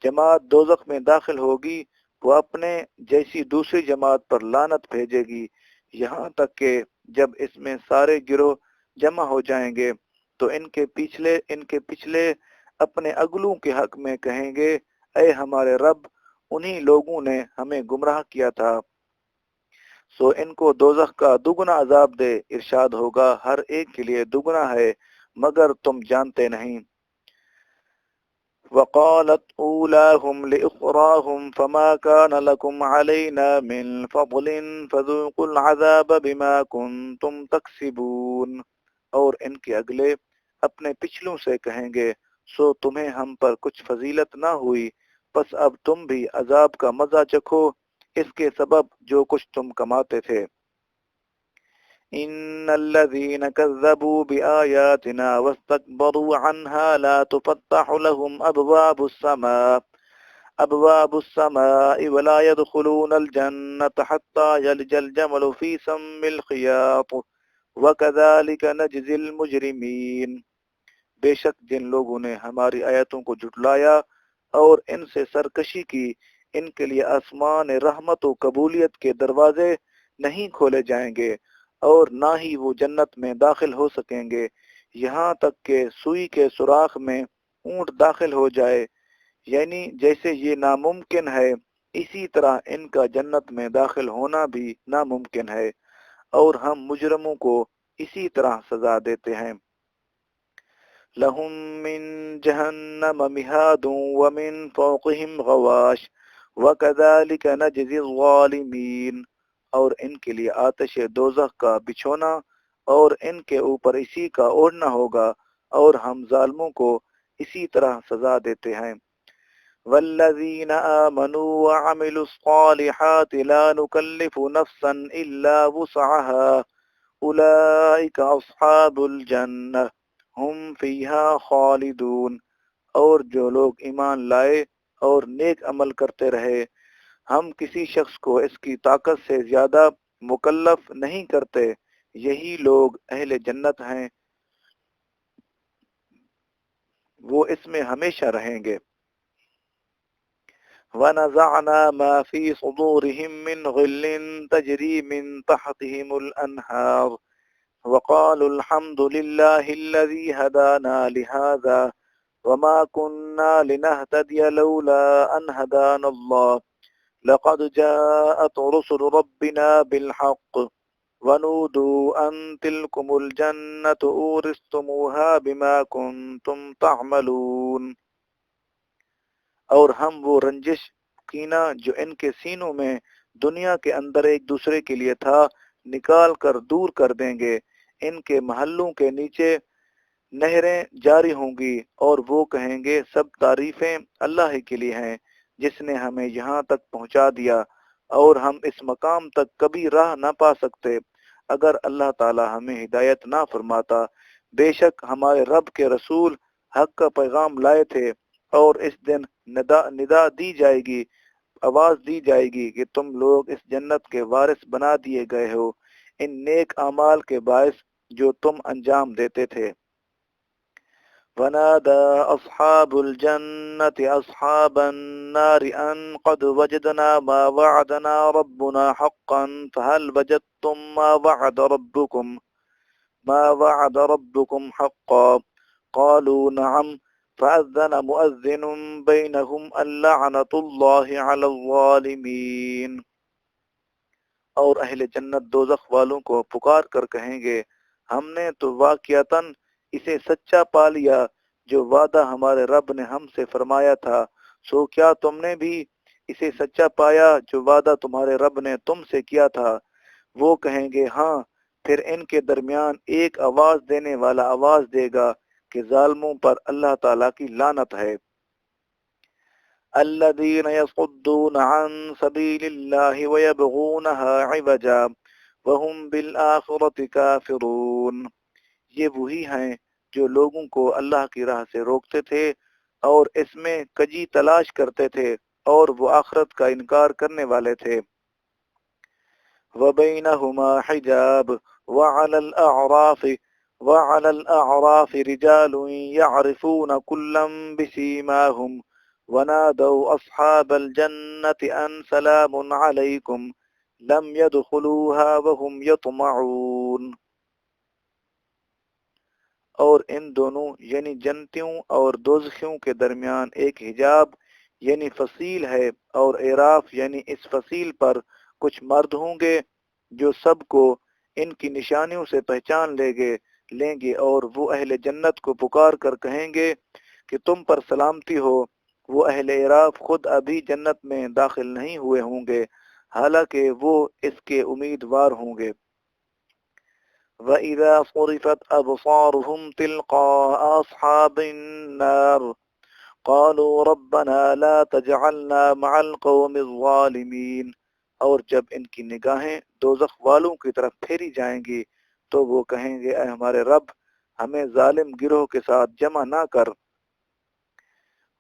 جماعت دوزخ میں داخل ہوگی وہ اپنے جیسی دوسری جماعت پر لعنت بھیجے گی، یہاں تک کہ جب اس میں سارے گروہ جمع ہو جائیں گے تو ان کے پچھلے اپنے اگلوں کے حق میں کہیں گے اے ہمارے رب، انہی لوگوں نے ہمیں گمراہ کیا تھا، سو ان کو دوزخ کا دگنا عذاب دے۔ ارشاد ہوگا ہر ایک کے لیے دگنا ہے مگر تم جانتے نہیں۔ وقالت اولاهم لأخراهم فما كان لكم علينا من فضل فذوقوا العذاب بما كنتم تكسبون۔ اور ان کے اگلے اپنے پچھلوں سے کہیں گے سو تمہیں ہم پر کچھ فضیلت نہ ہوئی، پس اب تم بھی عذاب کا مزہ چکھو اس کے سبب جو کچھ تم کماتے تھے۔ ان الذين كذبوا بآياتنا واستكبروا عنها لا تفتح لهم ابواب السماء ولا يدخلون الجنة حتى يلج الجمل في سم الخياط وكذلك نجزي المجرمين۔ بے شک جن لوگوں نے ہماری آیتوں کو جھٹلایا اور ان سے سرکشی کی، ان کے لیے آسمان رحمت و قبولیت کے دروازے نہیں کھولے جائیں گے اور نہ ہی وہ جنت میں داخل ہو سکیں گے یہاں تک کہ سوئی کے سوراخ میں اونٹ داخل ہو جائے، یعنی جیسے یہ ناممکن ہے اسی طرح ان کا جنت میں داخل ہونا بھی ناممکن ہے، اور ہم مجرموں کو اسی طرح سزا دیتے ہیں۔ لهم من جهنم مهاد ومن فوقهم غواش وكذلك نجزي الظالمين، اور ان کے لیے آتش دوزخ کا بچھونا اور ان کے اوپر اسی کا اوڑھنا ہوگا، اور ہم ظالموں کو اسی طرح سزا دیتے ہیں۔ والذین آمنوا وعملوا الصالحات لا نکلف نفسا الا وسعها اولئک اصحاب الجنہ ہم فیہا خالدون، اور جو لوگ ایمان لائے اور نیک عمل کرتے رہے، ہم کسی شخص کو اس کی طاقت سے زیادہ مکلف نہیں کرتے، یہی لوگ اہل جنت ہیں، وہ اس میں ہمیشہ رہیں گے۔ وَنَزَعْنَا مَا فِي صُدُورِهِم مِّنْ غِلٍّ تَجْرِي مِن تَحْتِهِمُ الْأَنْهَارُ وَقَالُوا الْحَمْدُ لِلَّهِ الَّذِي هَدَانَا لِهَذَا وَمَا كُنَّا لِنَهْتَدِيَ لَوْلَا أَنْ هَدَانَا اللَّهُ لَقَدْ جَاءَتْ رُسُلُ رَبِّنَا بِالْحَقِّ وَنُودُوا أَن تِلْكُمُ الْجَنَّةُ أُورِثْتُمُوهَا بِمَا كُنتُمْ تَعْمَلُونَ، اور ہم وہ رنجش کینہ جو ان کے سینوں میں دنیا کے اندر ایک دوسرے کے لیے تھا نکال کر دور کر دیں گے، ان کے محلوں کے نیچے نہریں جاری ہوں گی، اور وہ کہیں گے سب تعریفیں اللہ ہی کے لیے ہیں جس نے ہمیں یہاں تک پہنچا دیا، اور ہم اس مقام تک کبھی راہ نہ پا سکتے اگر اللہ تعالی ہمیں ہدایت نہ فرماتا۔ بے شک ہمارے رب کے رسول حق کا پیغام لائے تھے، اور اس دن ندا دی جائے گی، آواز دی جائے گی کہ تم لوگ اس جنت کے وارث بنا دیے گئے ہو ان نیک اعمال کے باعث جو تم انجام دیتے تھے۔ ونادى أصحاب الجنة أصحاب النار أن قد وجدنا ما وعدنا ربنا حقا فهل وجدتم ما وعد ربكم حقا قالوا نعم فأذن مؤذن بينهم اللعنة الله على الظالمين، اور اہل جنت دوزخ والوں کو پکار کر کہیں گے ہم نے تو واقعتاً اسے سچا پا لیا جو وعدہ ہمارے رب نے ہم سے فرمایا تھا، سو کیا تم نے بھی اسے سچا پایا جو وعدہ تمہارے رب نے تم سے کیا تھا؟ وہ کہیں گے ہاں، پھر ان کے درمیان ایک آواز دینے والا آواز دے گا کہ ظالموں پر اللہ تعالیٰ کی لعنت ہے۔ الذين يصدون عن سبيل الله ويبغونها عوجا وهم بالآخرة كافرون، یہ وہی ہیں جو لوگوں کو اللہ کی راہ سے روکتے تھے اور اس میں کجی تلاش کرتے تھے، اور وہ آخرت کا انکار کرنے والے تھے۔ وَبَيْنَهُمَا حِجَابٌ وَعَلَى الْأَعْرَافِ رِجَالٌ يَعْرِفُونَ كُلًّا بِسِيمَاهُمْ وَنَادَوْا أَصْحَابَ الْجَنَّةِ أَنْ سَلَامٌ عَلَيْكُمْ لَمْ يَدْخُلُوهَا وَهُمْ يَطْمَعُونَ، اور ان دونوں یعنی جنتیوں اور دوزخیوں کے درمیان ایک حجاب یعنی فصیل ہے، اور اعراف یعنی اس فصیل پر کچھ مرد ہوں گے جو سب کو ان کی نشانیوں سے پہچان لیں گے، اور وہ اہل جنت کو پکار کر کہیں گے کہ تم پر سلامتی ہو۔ وہ اہل اعراف خود ابھی جنت میں داخل نہیں ہوئے ہوں گے، حالانکہ وہ اس کے امیدوار ہوں گے۔ وَإِذَا صُرِفَتْ أَبْصَارُهُمْ تِلْقَاءَ أَصْحَابِ النَّارِ قَالُوا رَبَّنَا لَا تَجْعَلْنَا مَعَ الْقَوْمِ الظَّالِمِينَ، اور جب ان کی نگاہیں دوزخ والوں کی طرف پھیری جائیں گی تو وہ کہیں گے اے ہمارے رب ہمیں ظالم گروہ کے ساتھ جمع نہ کر۔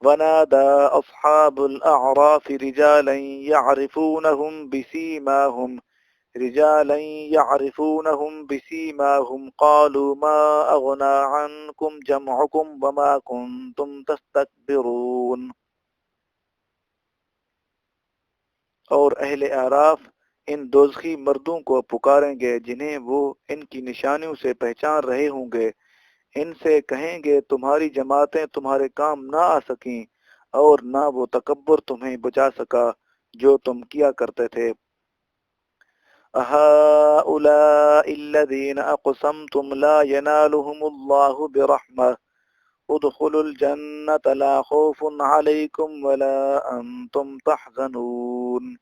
وَنَادَى أَصْحَابُ الْأَعْرَافِ رِجَالًا يَعْرِفُونَهُمْ بِسِيمَاهُمْ قَالُوا مَا أَغْنَى عَنْكُمْ جَمْعُكُمْ وَمَا كُنْتُمْ تَسْتَكْبِرُونَ، اور اہل اعراف ان دوزخی مردوں کو پکاریں گے جنہیں وہ ان کی نشانیوں سے پہچان رہے ہوں گے، ان سے کہیں گے تمہاری جماعتیں تمہارے کام نہ آ سکیں، اور نہ وہ تکبر تمہیں بچا سکا جو تم کیا کرتے تھے۔ أَهَؤُلَاءِ الَّذِينَ أَقْسَمْتُمْ لَا يَنَالُهُمُ اللَّهُ بِرَحْمَةٍ ادخلوا الجنة لا خوف عليكم ولا انتم تحزنون۔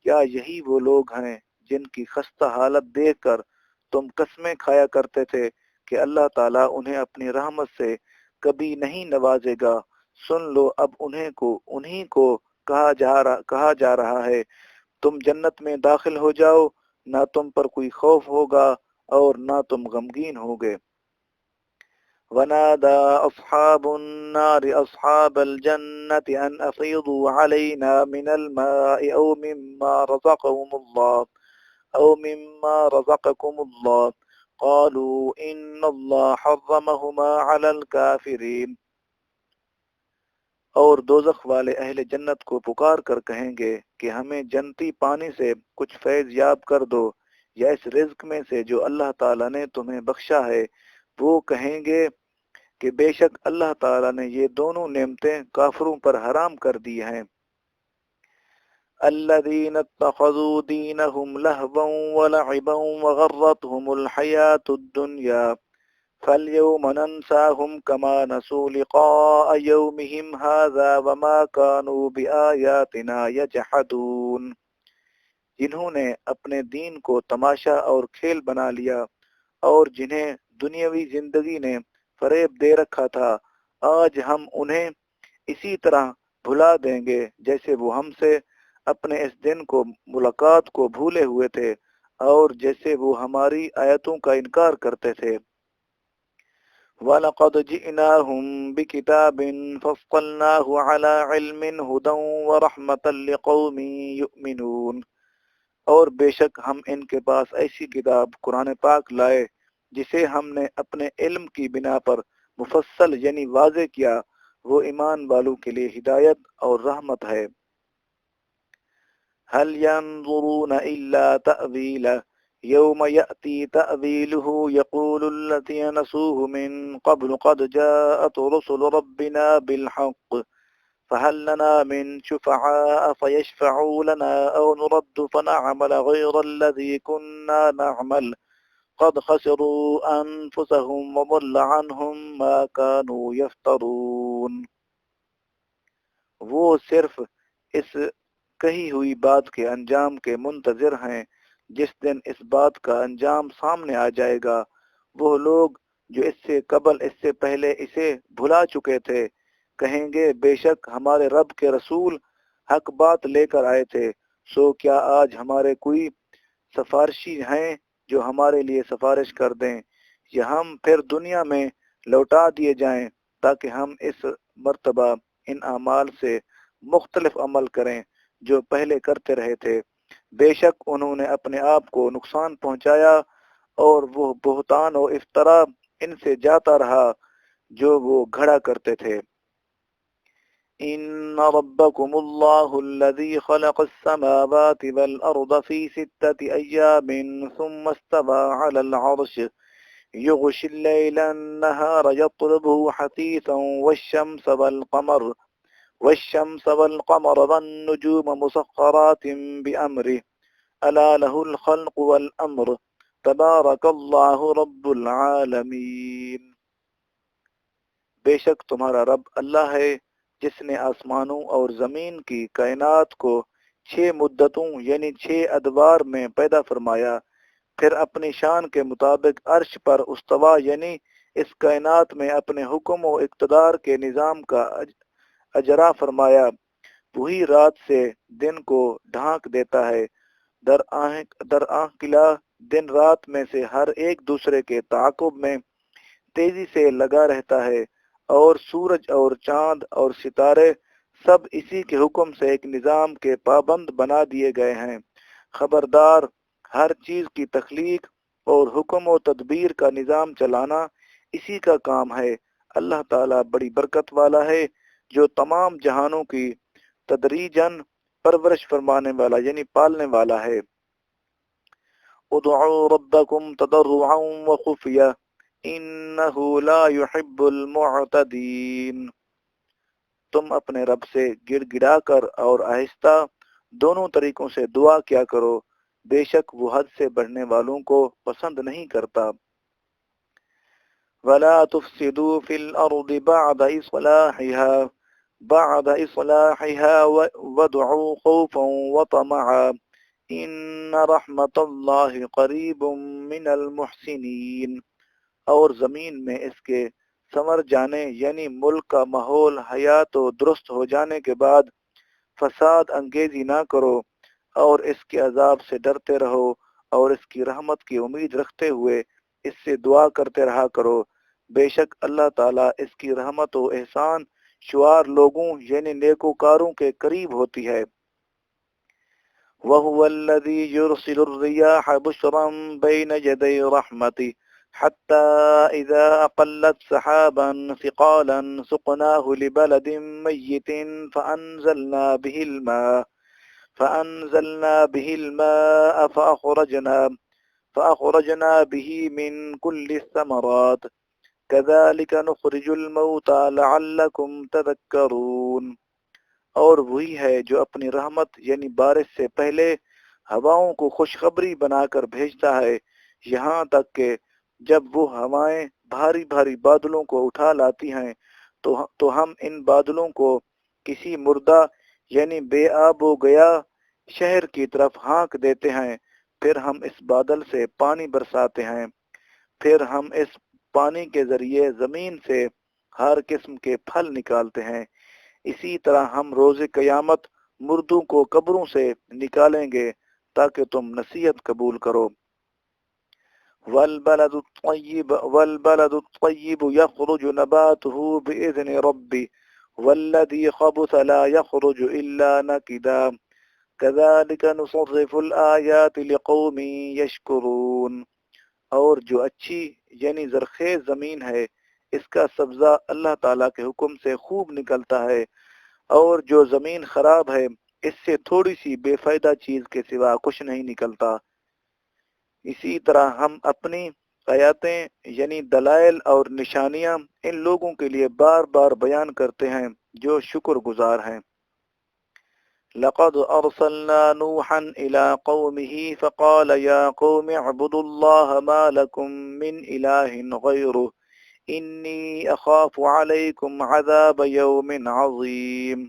کیا یہی وہ لوگ ہیں جن کی خستہ حالت دیکھ کر تم قسمیں کھایا کرتے تھے کہ اللہ تعالیٰ انہیں اپنی رحمت سے کبھی نہیں نوازے گا؟ سن لو، اب انہیں کو کہا جا رہا ہے، تم جنت میں داخل ہو جاؤ، نہ تم پر کوئی خوف ہوگا اور نہ تم غمگین ہوگے۔ ونادى أصحاب النار أصحاب الجنة أن أفيضوا علينا من الماء أو مما رزقكم الله قالوا إن الله حرمهما على الكافرين۔ اور دوزخ والے اہل جنت کو پکار کر کہیں گے کہ ہمیں جنتی پانی سے کچھ فیض یاب کر دو، یا اس رزق میں سے جو اللہ تعالیٰ نے تمہیں بخشا ہے۔ وہ کہیں گے کہ بے شک اللہ تعالیٰ نے یہ دونوں نعمتیں کافروں پر حرام کر دی ہیں۔ الذين اتخذوا دينهم لهوا ولعبا وغرتهم الحياة الدنيا فاليوم ننساهم كما نسوا لقاء يومهم هذا وما كانوا بآياتنا يجحدون۔ جنہوں نے اپنے دین کو تماشا اور کھیل بنا لیا اور جنہیں دنیاوی زندگی نے فریب دے رکھا تھا، آج ہم انہیں اسی طرح بھلا دیں گے جیسے وہ ہم سے اپنے اس دن کو ملاقات کو بھولے ہوئے تھے اور جیسے وہ ہماری آیتوں کا انکار کرتے تھے۔ وَلَقَدْ جِئْنَاهُمْ بِكِتَابٍ فَصَّلْنَاهُ عَلَى عِلْمٍ هُدًى وَرَحْمَةً لِقَوْمٍ يُؤْمِنُونَ۔ اور بے شک ہم ان کے پاس ایسی کتاب قرآن پاک لائے جسے ہم نے اپنے علم کی بنا پر مفصل یعنی واضح کیا، وہ ایمان والوں کے لیے ہدایت اور رحمت ہے۔ هل ينظرون إلا تأويله يوم يأتي تأويله يقول الذين نسوه من قبل قد جاءت رسل ربنا بالحق فهل لنا من شفعاء فيشفعوا لنا أو نرد فنعمل غير الذي كنا نعمل قد خسروا أنفسهم وضل عنهم ما كانوا يفترون۔ وہ صرف اس کہی ہوئی بات کے انجام کے منتظر ہیں جس دن اس بات کا انجام سامنے آ جائے گا۔ وہ لوگ جو اس سے قبل اس سے پہلے اسے بھلا چکے تھے کہیں گے بے شک ہمارے رب کے رسول حق بات لے کر آئے تھے، سو کیا آج ہمارے کوئی سفارشی ہیں جو ہمارے لیے سفارش کر دیں، یا ہم پھر دنیا میں لوٹا دیے جائیں تاکہ ہم اس مرتبہ ان اعمال سے مختلف عمل کریں جو پہلے کرتے رہے تھے۔ بے شک انہوں نے اپنے آپ کو نقصان پہنچایا اور وہ بہتان و افترا ان سے جاتا رہا جو وہ گھڑا کرتے تھے۔ ان ربکم اللہ الذی خلق السماوات والارض فی 6 ایام ثم استوى على العرش يغشي الليل النهار يطلبه حثيثا والشمس والقمر والنجوم مسخرات بأمره ألا له الخلق والأمر تبارك الله رب العالمین۔ بے شک تمہارا رب اللہ ہے جس نے آسمانوں اور زمین کی کائنات کو 6 مدتوں یعنی 6 ادوار میں پیدا فرمایا، پھر اپنی شان کے مطابق عرش پر استوا یعنی اس کائنات میں اپنے حکم و اقتدار کے نظام کا اجرا فرمایا۔ وہی رات سے دن کو ڈھانک دیتا ہے، در آنکھلا دن رات میں سے ہر ایک دوسرے کے تعاقب میں تیزی سے لگا رہتا ہے، اور سورج اور چاند اور ستارے سب اسی کے حکم سے ایک نظام کے پابند بنا دیے گئے ہیں۔ خبردار، ہر چیز کی تخلیق اور حکم و تدبیر کا نظام چلانا اسی کا کام ہے۔ اللہ تعالیٰ بڑی برکت والا ہے جو تمام جہانوں کی تدریجاً پرورش فرمانے والا یعنی پالنے والا ہے۔ ادعوا ربکم تضرعا وخفیہ انہ لا يحب المعتدین۔ تم اپنے رب سے گڑ گڑا کر اور آہستہ دونوں طریقوں سے دعا کیا کرو، بے شک وہ حد سے بڑھنے والوں کو پسند نہیں کرتا۔ ولا تفسدوا في الأرض بعد إصلاحها وادعوا خوفا وطمعا إن رحمة الله قریب من المحسنین، اور زمین میں اس کے ثمر جانے یعنی ملک کا ماحول حیات و درست ہو جانے کے بعد فساد انگیزی نہ کرو، اور اس کے عذاب سے ڈرتے رہو، اور اس کی رحمت کی امید رکھتے ہوئے اس سے دعا کرتے رہا کرو، بے شک اللہ تعالیٰ اس کی رحمت و احسان شعار لوگوں یعنی نیکوکاروں کے قریب ہوتی ہے۔ وَهُوَ الَّذِي يُرْسِلُ الرِّيَاحَ بُشْرًا بَيْنَ يَدَيْ رَحْمَتِهِ حَتَّى إِذَا أَقَلَّتْ سَحَابًا ثِقَالًا سُقْنَاهُ لِبَلَدٍ مَّيِّتٍ فأنزلنا به الماء فأخرجنا به من كل الثمرات كذلك نخرج الموتى لعلكم تذكرون، اور وہی ہے جو اپنی رحمت یعنی بارش سے پہلے ہواؤں کو خوشخبری بنا کر بھیجتا ہے، یہاں تک کہ جب وہ ہوائیں بھاری بھاری بادلوں کو اٹھا لاتی ہیں تو ہم ان بادلوں کو کسی مردہ یعنی بے آب و گیا شہر کی طرف ہانک دیتے ہیں، پھر ہم اس بادل سے پانی برساتے ہیں، پھر ہم اس پانی کے ذریعے زمین سے ہر قسم کے پھل نکالتے ہیں، اسی طرح ہم روز قیامت مردوں کو قبروں سے نکالیں گے تاکہ تم نصیحت قبول کرو۔ والبلد الطيب يخرج نباته بإذن ربه والذي خبث لا يخرج إلا نكدا كذلك نصرف الآيات لقوم يشكرون، اور جو اچھی یعنی زرخیز زمین ہے اس کا سبزہ اللہ تعالیٰ کے حکم سے خوب نکلتا ہے، اور جو زمین خراب ہے اس سے تھوڑی سی بے فائدہ چیز کے سوا کچھ نہیں نکلتا۔ اسی طرح ہم اپنی آیاتیں یعنی دلائل اور نشانیاں ان لوگوں کے لیے بار بار بیان کرتے ہیں جو شکر گزار ہیں۔ لقد ارسلنا نوحا الى قومه فقال يا قوم اعبدوا الله ما لكم من اله غيره انی اخاف علیکم عذاب یوم عظیم،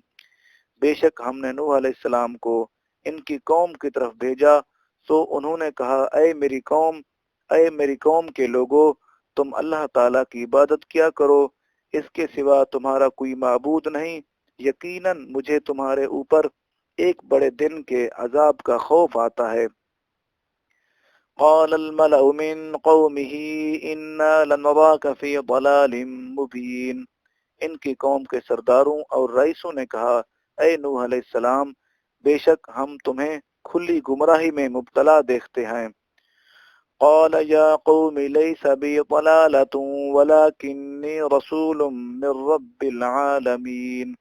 بے شک ہم نے نوح علیہ السلام کو ان کی قوم کی طرف بھیجا، سو انہوں نے کہا اے میری قوم کے لوگو، تم اللہ تعالیٰ کی عبادت کیا کرو، اس کے سوا تمہارا کوئی معبود نہیں، یقیناً مجھے تمہارے اوپر ایک بڑے دن کے عذاب کا خوف آتا ہے۔ قال الملأ من قومه إنا لنراك في ضلال مبين، ان کی قوم کے سرداروں اور رئیسوں نے کہا اے نوح علیہ السلام، بے شک ہم تمہیں کھلی گمراہی میں مبتلا دیکھتے ہیں۔ قال يا قوم ليس بي ضلالة ولكني رسول من رب العالمين،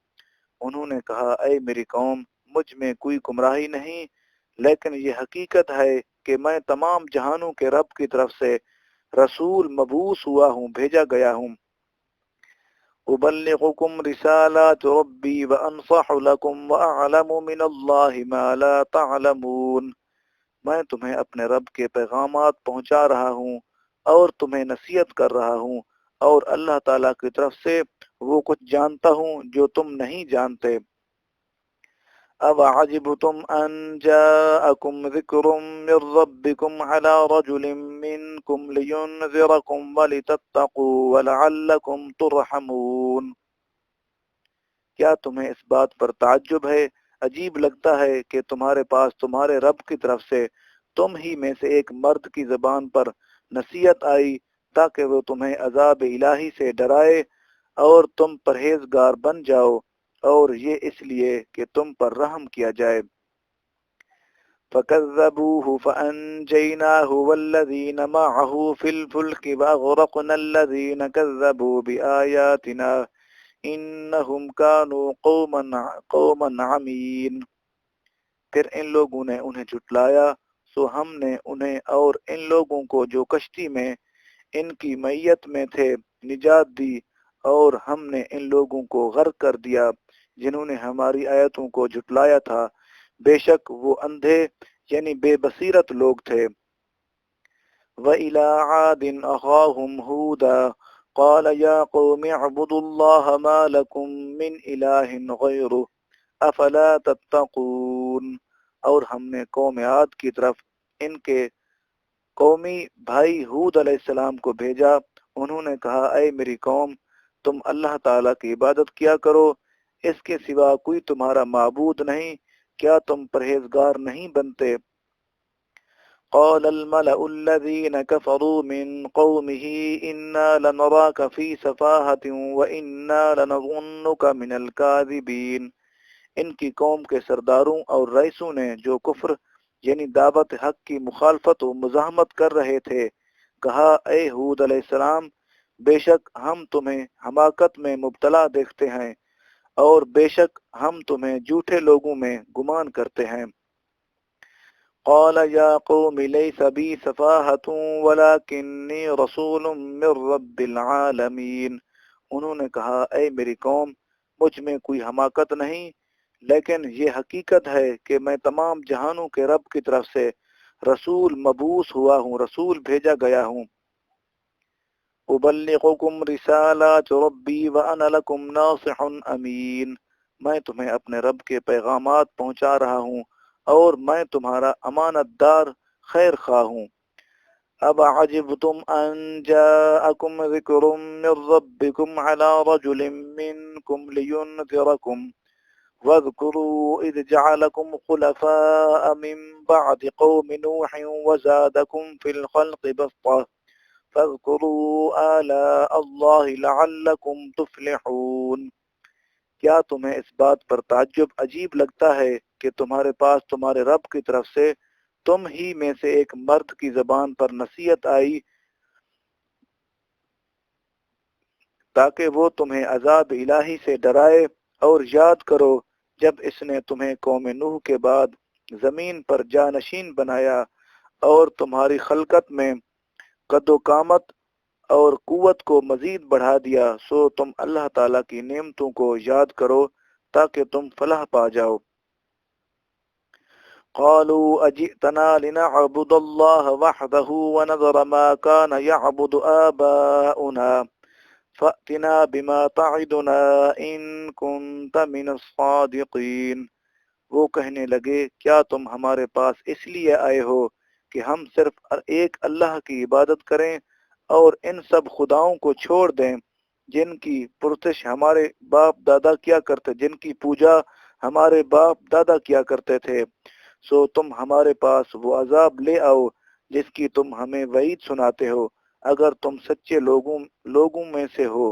انہوں نے کہا اے میری قوم، مجھ میں کوئی گمراہی نہیں، لیکن یہ حقیقت ہے کہ میں تمام جہانوں کے رب کی طرف سے رسول مبعوث ہوا ہوں، بھیجا گیا ہوں۔ ابلغکم رسالات ربی وانصح لکم واعلم من اللہ ما لا تعلمون، میں تمہیں اپنے رب کے پیغامات پہنچا رہا ہوں اور تمہیں نصیحت کر رہا ہوں، اور اللہ تعالیٰ کی طرف سے وہ کچھ جانتا ہوں جو تم نہیں جانتے۔ اب عجبتم ان جاءکم ذکر من ربکم علی رجل منکم لینذرکم ولتتقوا ولعلکم ترحمون، کیا تمہیں اس بات پر تعجب ہے، عجیب لگتا ہے کہ تمہارے پاس تمہارے رب کی طرف سے تم ہی میں سے ایک مرد کی زبان پر نصیحت آئی تاکہ وہ تمہیں عذاب الہی سے ڈرائے اور تم پرہیزگار بن جاؤ، اور یہ اس لیے کہ تم پر رحم کیا جائے۔ فَكَذَّبُوهُ فَأَنْجَيْنَاهُ وَالَّذِينَ مَعَهُ فِي الْفُلْكِ وَأَغْرَقْنَا الَّذِينَ كَذَّبُوا بِآيَاتِنَا إِنَّهُمْ كَانُوا قَوْمًا عَمِينَ، پھر ان لوگوں نے انہیں جھٹلایا، سو ہم نے انہیں اور ان لوگوں کو جو کشتی میں ان کی معیت میں تھے نجات دی، اور ہم نے ان لوگوں کو غرق کر دیا جنہوں نے ہماری آیتوں کو جھٹلایا تھا، بے شک وہ اندھے یعنی بے بصیرت لوگ تھے۔ وَإِلَىٰ عَادٍ أَخَاهُمْ هُودًا قال يا قوم اعبدوا الله ما لكم من إله غيره افلا تتقون۔ اور ہم نے قوم عاد کی طرف ان کے قومی بھائی ہود علیہ السلام کو بھیجا۔ انہوں نے کہا اے میری قوم، تم اللہ تعالیٰ کی عبادت کیا کرو، اس کے سوا کوئی تمہارا معبود نہیں، کیا تم پرہیزگار نہیں بنتے؟ قال الملأ الذين كفروا من قومه إنا لنراك في سفاهة وإنا لنظنك من الكاذبين۔ ان کی قوم کے سرداروں اور رئیسوں نے جو کفر یعنی دعوت حق کی مخالفت و مزاحمت کر رہے تھے کہا اے ہود علیہ السلام، بے شک ہم تمہیں حماقت میں مبتلا دیکھتے ہیں اور بے شک ہم تمہیں جھوٹے لوگوں میں گمان کرتے ہیں۔ قال یا قوم لیس بی سفاہۃ ولکنی رسول من رب العالمین۔ انہوں نے کہا اے میری قوم، مجھ میں کوئی حماقت نہیں، لیکن یہ حقیقت ہے کہ میں تمام جہانوں کے رب کی طرف سے رسول مبعوث ہوا ہوں، رسول بھیجا گیا ہوں۔ ابلغکم رسالات ربی وانا لکم ناصح امین۔ میں تمہیں اپنے رب کے پیغامات پہنچا رہا ہوں اور میں تمہارا امانت دار خیر خواہ ہوں۔ اب عجبتم ان جاءکم ذکر من ربکم علی رجل منکم لینذرکم واذكروا إذ جعلكم خلفاء من بعد قوم نوح وزادكم في الخلق بسطة فاذكروا آلاء الله لعلكم تفلحون۔ کیا تمہیں اس بات پر تعجب عجیب لگتا ہے کہ تمہارے پاس تمہارے رب کی طرف سے تم ہی میں سے ایک مرد کی زبان پر نصیحت آئی تاکہ وہ تمہیں عذاب الہی سے ڈرائے، اور یاد کرو جب اس نے تمہیں قوم نوح کے بعد زمین پر جانشین بنایا اور تمہاری خلقت میں قد و قامت اور قوت کو مزید بڑھا دیا، سو تم اللہ تعالیٰ کی نعمتوں کو یاد کرو تاکہ تم فلاح پا جاؤ۔ قالوا اجئتنا لنعبد الله وحده ونذر ما كان يعبد آباؤنا فأتنا بما تعدنا ان كنت من الصادقین۔ وہ کہنے لگے کیا تم ہمارے پاس اس لیے آئے ہو کہ ہم صرف ایک اللہ کی عبادت کریں اور ان سب خداؤں کو چھوڑ دیں جن کی پرستش ہمارے باپ دادا کیا کرتے، جن کی پوجا ہمارے باپ دادا کیا کرتے تھے؟ سو تم ہمارے پاس وہ عذاب لے آؤ جس کی تم ہمیں وعید سناتے ہو اگر تم سچے لوگوں میں سے ہو۔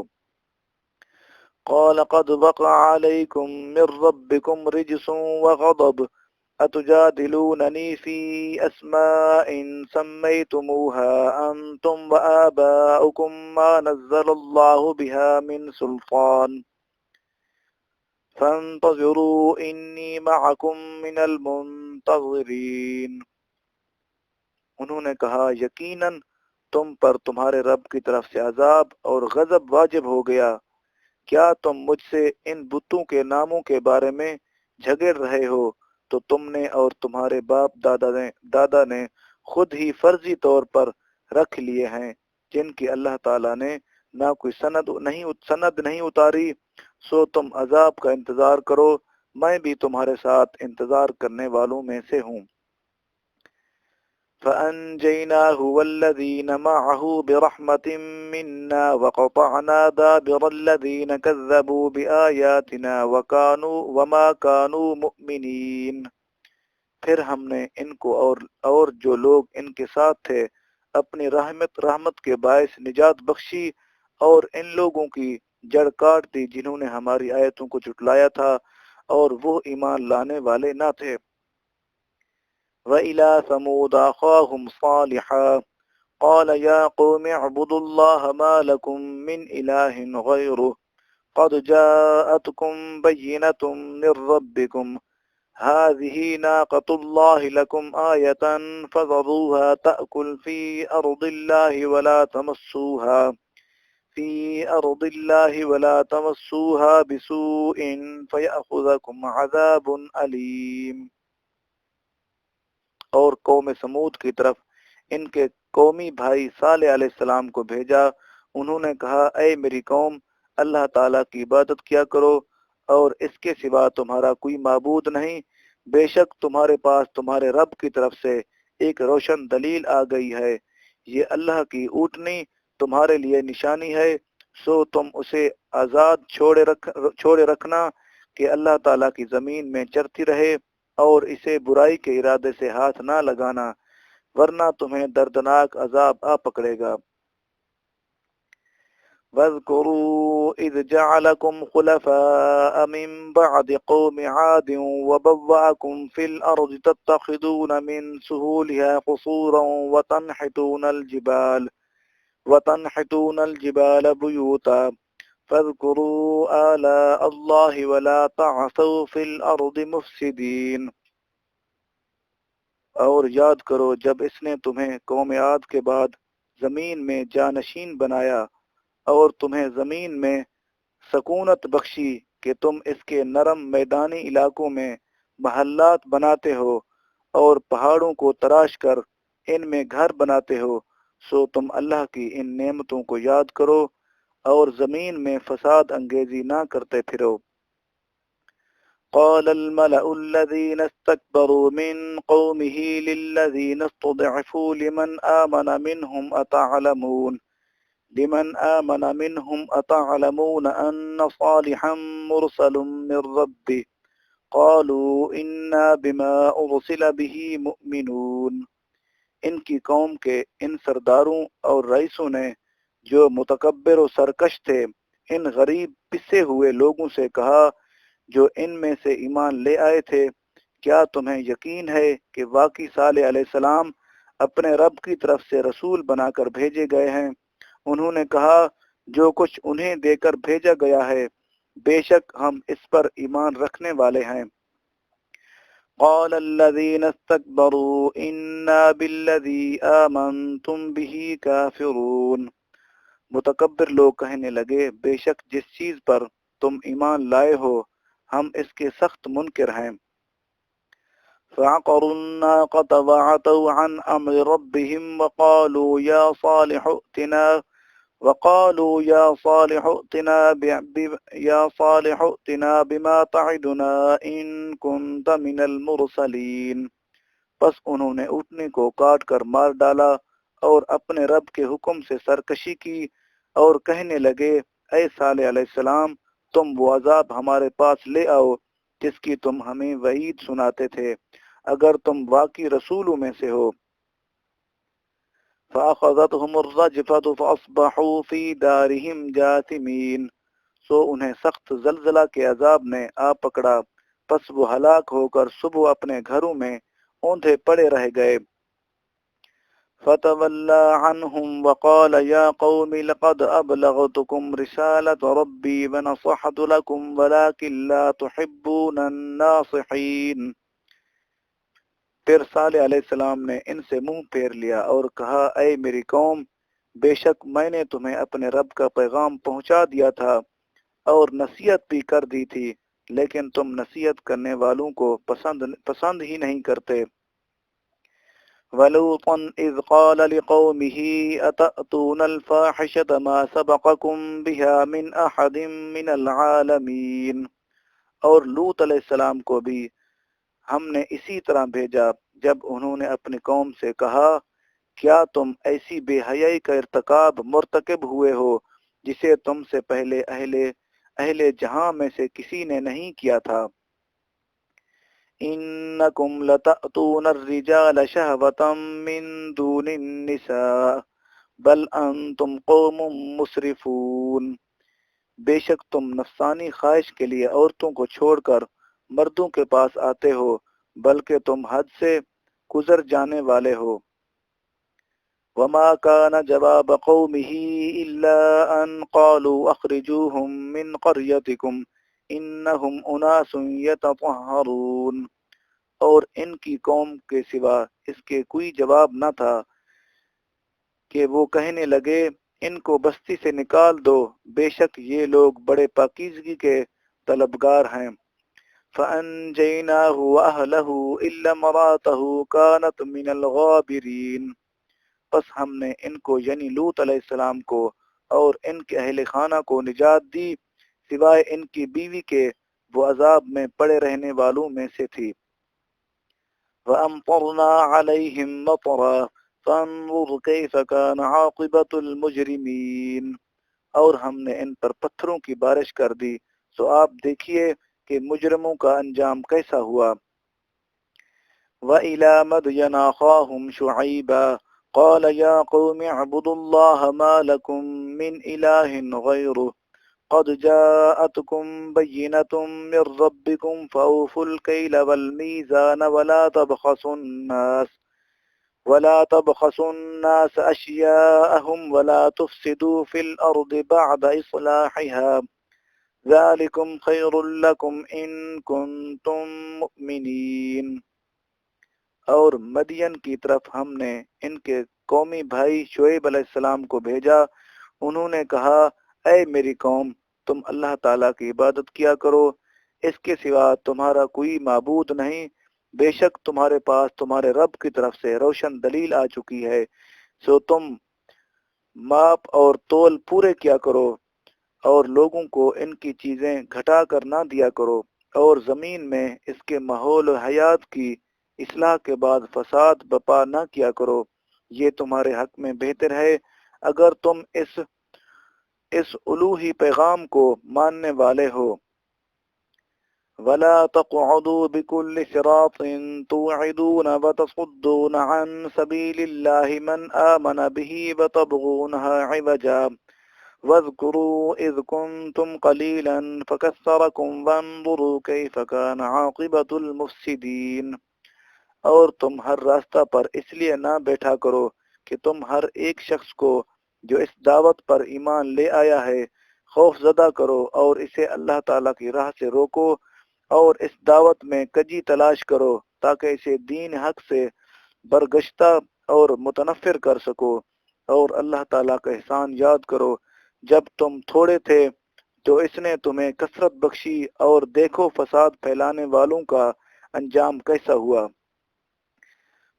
قال قد وقع عليكم من ربكم رجس وغضب أتجادلونني في أسماء سميتموها أنتم وآباؤكم ما نزل الله بها من سلطان فانتظروا إني معكم من المنتظرين۔ انہوں نے کہا یقیناً تم پر تمہارے رب کی طرف سے عذاب اور غضب واجب ہو گیا، کیا تم مجھ سے ان بتوں کے ناموں کے بارے میں جھگڑ رہے ہو تو تم نے اور تمہارے باپ دادا نے خود ہی فرضی طور پر رکھ لیے ہیں جن کی اللہ تعالیٰ نے نہ کوئی سند نہیں اتاری، سو تم عذاب کا انتظار کرو، میں بھی تمہارے ساتھ انتظار کرنے والوں میں سے ہوں۔ فأنجيناه والذين معه برحمة منا وقطعنا دابر الذين كذبوا بآياتنا وما كانوا مؤمنين۔ پھر ہم نے ان کو اور جو لوگ ان کے ساتھ تھے اپنی رحمت کے باعث نجات بخشی اور ان لوگوں کی جڑ کاٹ دی جنہوں نے ہماری آیتوں کو جھٹلایا تھا اور وہ ایمان لانے والے نہ تھے۔ وَإِلَى ثَمُودَ أَخَاهُمْ صَالِحًا قَالَ يَا قَوْمِ اعْبُدُوا اللَّهَ مَا لَكُمْ مِنْ إِلَٰهٍ غَيْرُهُ قَدْ جَاءَتْكُمْ بَيِّنَةٌ مِّن رَّبِّكُمْ هَٰذِهِ نَاقَةُ اللَّهِ لَكُمْ آيَةً فَذَرُوهَا تَأْكُلْ فِي أَرْضِ اللَّهِ وَلَا تَمَسُّوهَا بِسُوءٍ فَيَأْخُذَكُمْ عَذَابٌ أَلِيمٌ۔ اور قوم سمود کی طرف ان کے قومی بھائی صالح علیہ السلام کو بھیجا۔ انہوں نے کہا اے میری قوم اللہ تعالیٰ کی عبادت کیا کرو اور اس کے سوا تمہارا کوئی معبود نہیں، بے شک تمہارے پاس تمہارے رب کی طرف سے ایک روشن دلیل آ گئی ہے، یہ اللہ کی اونٹنی تمہارے لیے نشانی ہے، سو تم اسے آزاد چھوڑے رکھنا کہ اللہ تعالیٰ کی زمین میں چرتی رہے اور اسے برائی کے ارادے سے ہاتھ نہ لگانا، ورنہ تمہیں دردناک عذاب آ پکڑے گا۔ واذكروا إذ جعلكم خلفاء من بعد قوم عاد وبوأكم في الأرض تتخذون من سهولها قصورا وتنحتون الجبال بيوتا فاذكروا آلاء الله ولا تعثوا في الأرض مفسدين۔ اور یاد کرو جب اس نے تمہیں قوم عاد کے بعد زمین میں جانشین بنایا اور تمہیں زمین میں سکونت بخشی کہ تم اس کے نرم میدانی علاقوں میں محلات بناتے ہو اور پہاڑوں کو تراش کر ان میں گھر بناتے ہو، سو تم اللہ کی ان نعمتوں کو یاد کرو اور زمین میں فساد انگیزی نہ کرتے پھرو۔ قال الملأ الذين استكبروا من قومه للذين استضعفوا لمن آمن منهم أتعلمون أن صالحا مرسل من ربه قالوا إنا بما أرسل به مؤمنون۔ ان کی قوم کے ان سرداروں اور رئیسوں نے جو متکبر و سرکش تھے ان غریب پسے ہوئے لوگوں سے کہا جو ان میں سے ایمان لے آئے تھے، کیا تمہیں یقین ہے کہ واقعی صالح علیہ السلام اپنے رب کی طرف سے رسول بنا کر بھیجے گئے ہیں؟ انہوں نے کہا جو کچھ انہیں دے کر بھیجا گیا ہے بے شک ہم اس پر ایمان رکھنے والے ہیں۔ قال الذين استكبروا إنا بالذي آمنتم به كافرون۔ متکبر لوگ کہنے لگے بے شک جس چیز پر تم ایمان لائے ہو ہم اس کے سخت منکر ہیں۔ فعقروا الناقة وعتوا عن أمر ربهم وقالوا يا صالح ائتنا بما تعدنا إن كنت من المرسلين۔ پس انہوں نے اونٹنی کو کاٹ کر مار ڈالا اور اپنے رب کے حکم سے سرکشی کی اور کہنے لگے اے صالح علیہ السلام تم وہ عذاب ہمارے پاس لے آؤ جس کی تم ہمیں وعید سناتے تھے اگر تم واقعی رسولوں میں سے ہو۔ فَأَخَذَتْهُمُ الرَّجْفَةُ فَأَصْبَحُوا فِي دَارِهِمْ جَاثِمِينَ، سو انہیں سخت زلزلہ کے عذاب نے آ پکڑا، پس وہ ہلاک ہو کر صبح اپنے گھروں میں اوندھے پڑے رہ گئے۔ فَتَوَلَّى عَنْهُمْ وَقَالَ يَا قَوْمِ لَقَدْ أَبْلَغْتُكُمْ رِسَالَةَ رَبِّي وَنَصَحْتُ لَكُمْ وَلَكِنْ لَا تُحِبُّونَ النَّاصِحِينَ۔ پھر صالح علیہ السلام نے ان سے منہ پھیر لیا اور کہا اے میری قوم بے شک میں نے تمہیں اپنے رب کا پیغام پہنچا دیا تھا اور نصیحت بھی کر دی تھی، لیکن تم نصیحت کرنے والوں کو پسند ہی نہیں کرتے۔ وَلُوطًا إِذْ قَالَ لِقَوْمِهِ أَتَأْتُونَ الْفَاحِشَةَ مَا سَبَقَكُمْ بِهَا مِنْ أَحَدٍ مِنَ الْعَالَمِينَ۔ اور لوط علیہ السلام کو بھی ہم نے اسی طرح بھیجا جب انہوں نے اپنی قوم سے کہا کیا تم ایسی بے حیائی کا ارتکاب مرتکب ہوئے ہو جسے تم سے پہلے اہل جہاں میں سے کسی نے نہیں کیا تھا۔ انکم لتأتون الرجال شہوة من دون النساء بل انتم قوم مسرفون۔ بے شک تم نفسانی خواہش کے لیے عورتوں کو چھوڑ کر مردوں کے پاس آتے ہو بلکہ تم حد سے گزر جانے والے ہو۔ وما كان جواب قومه إلا أن قالوا أخرجوهم من قريتكم إنهم أناس يتطهرون۔ اور ان کی قوم کے سوا اس کے کوئی جواب نہ تھا کہ وہ کہنے لگے ان کو بستی سے نکال دو، بے شک یہ لوگ بڑے پاکیزگی کے طلبگار ہیں۔ فَأَنْجَيْنَاهُ وَأَهْلَهُ إِلَّا امْرَأَتَهُ كَانَتْ مِنَ الْغَابِرِينَ۔ پس ہم نے ان کو یعنی لوط علیہ السلام کو اور ان کے اہل خانہ کو نجات دی سوائے ان کی بیوی کے، وہ عذاب میں پڑے رہنے والوں میں سے تھی۔ وَأَمْطَرْنَا عَلَيْهِمْ مَطَرًا فَانظُرْ كَيْفَ كَانَ عَاقِبَةُ الْمُجْرِمِينَ، اور ہم نے ان پر پتھروں کی بارش کر دی، سو آپ دیکھیے کہ مجرموں کا انجام کیسا ہوا۔ وَإِلَى مَدْيَنَ أَخَاهُمْ شُعَيْبًا قَالَ يَا قَوْمِ اعْبُدُوا اللَّهَ مَا لَكُمْ مِنْ إِلَٰهٍ غَيْرُهُ قد جاءتكم بينة من ربكم فأوفوا الكيل والميزان ولا تبخسوا الناس أشياءهم ولا تفسدوا في الأرض بعد إصلاحها ذلكم خير لكم إن كنتم مؤمنين۔ اور مدین کی طرف ہم نے ان کے قومی بھائی شعیب علیہ السلام کو بھیجا، انہوں نے کہا اے میری قوم، تم اللہ تعالیٰ کی عبادت کیا کرو، اس کے سوا تمہارا کوئی معبود نہیں، بے شک تمہارے پاس تمہارے رب کی طرف سے روشن دلیل آ چکی ہے، سو تم ماپ اور تول پورے کیا کرو اور لوگوں کو ان کی چیزیں گھٹا کر نہ دیا کرو، اور زمین میں اس کے ماحول و حیات کی اصلاح کے بعد فساد بپا نہ کیا کرو، یہ تمہارے حق میں بہتر ہے اگر تم اس الوہی پیغام کو ماننے والے ہو۔ وَلَا تَقْعُدُوا بِكُلِّ صِرَاطٍ تُوعِدُونَ وَتَصُدُّونَ عَن سَبِيلِ اللَّهِ مَنْ آمَنَ بِهِ وَتَبْغُونَهَا عِوَجًا وَاذْكُرُوا إِذْ كُنْتُمْ قَلِيلًا فَكَثَّرَكُمْ وَانظُرُوا كَيْفَ كَانَ عَاقِبَةُ الْمُفْسِدِينَ۔ اور تم ہر راستہ پر اس لیے نہ بیٹھا کرو کہ تم ہر ایک شخص کو جو اس دعوت پر ایمان لے آیا ہے خوف زدہ کرو، اور اسے اللہ تعالیٰ کی راہ سے روکو اور اس دعوت میں کجی تلاش کرو تاکہ اسے دین حق سے برگشتہ اور متنفر کر سکو، اور اللہ تعالیٰ کا احسان یاد کرو جب تم تھوڑے تھے تو اس نے تمہیں کثرت بخشی، اور دیکھو فساد پھیلانے والوں کا انجام کیسا ہوا۔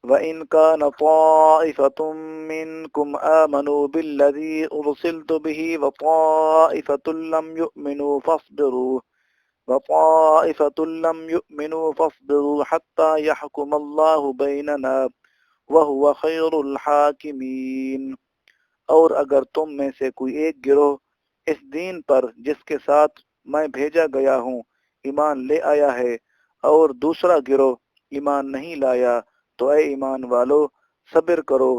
وَإِنْ كَانَ طَائِفَةٌ مِّنْكُمْ آمَنُوا بِالَّذِي أُرْسِلْتُ بِهِ وَطَائِفَةٌ لَّمْ يُؤْمِنُوا فَاصْبِرُوا حَتَّى يَحْكُمَ اللَّهُ بَيْنَنَا وَهُوَ خَيْرُ الْحَاكِمِينَ۔ اور اگر تم میں سے کوئی ایک گروہ اس دین پر جس کے ساتھ میں بھیجا گیا ہوں ایمان لے آیا ہے، اور دوسرا گروہ ایمان نہیں لایا، تو اے ایمان والو صبر کرو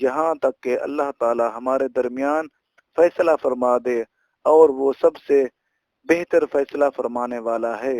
یہاں تک کہ اللہ تعالی ہمارے درمیان فیصلہ فرما دے، اور وہ سب سے بہتر فیصلہ فرمانے والا ہے۔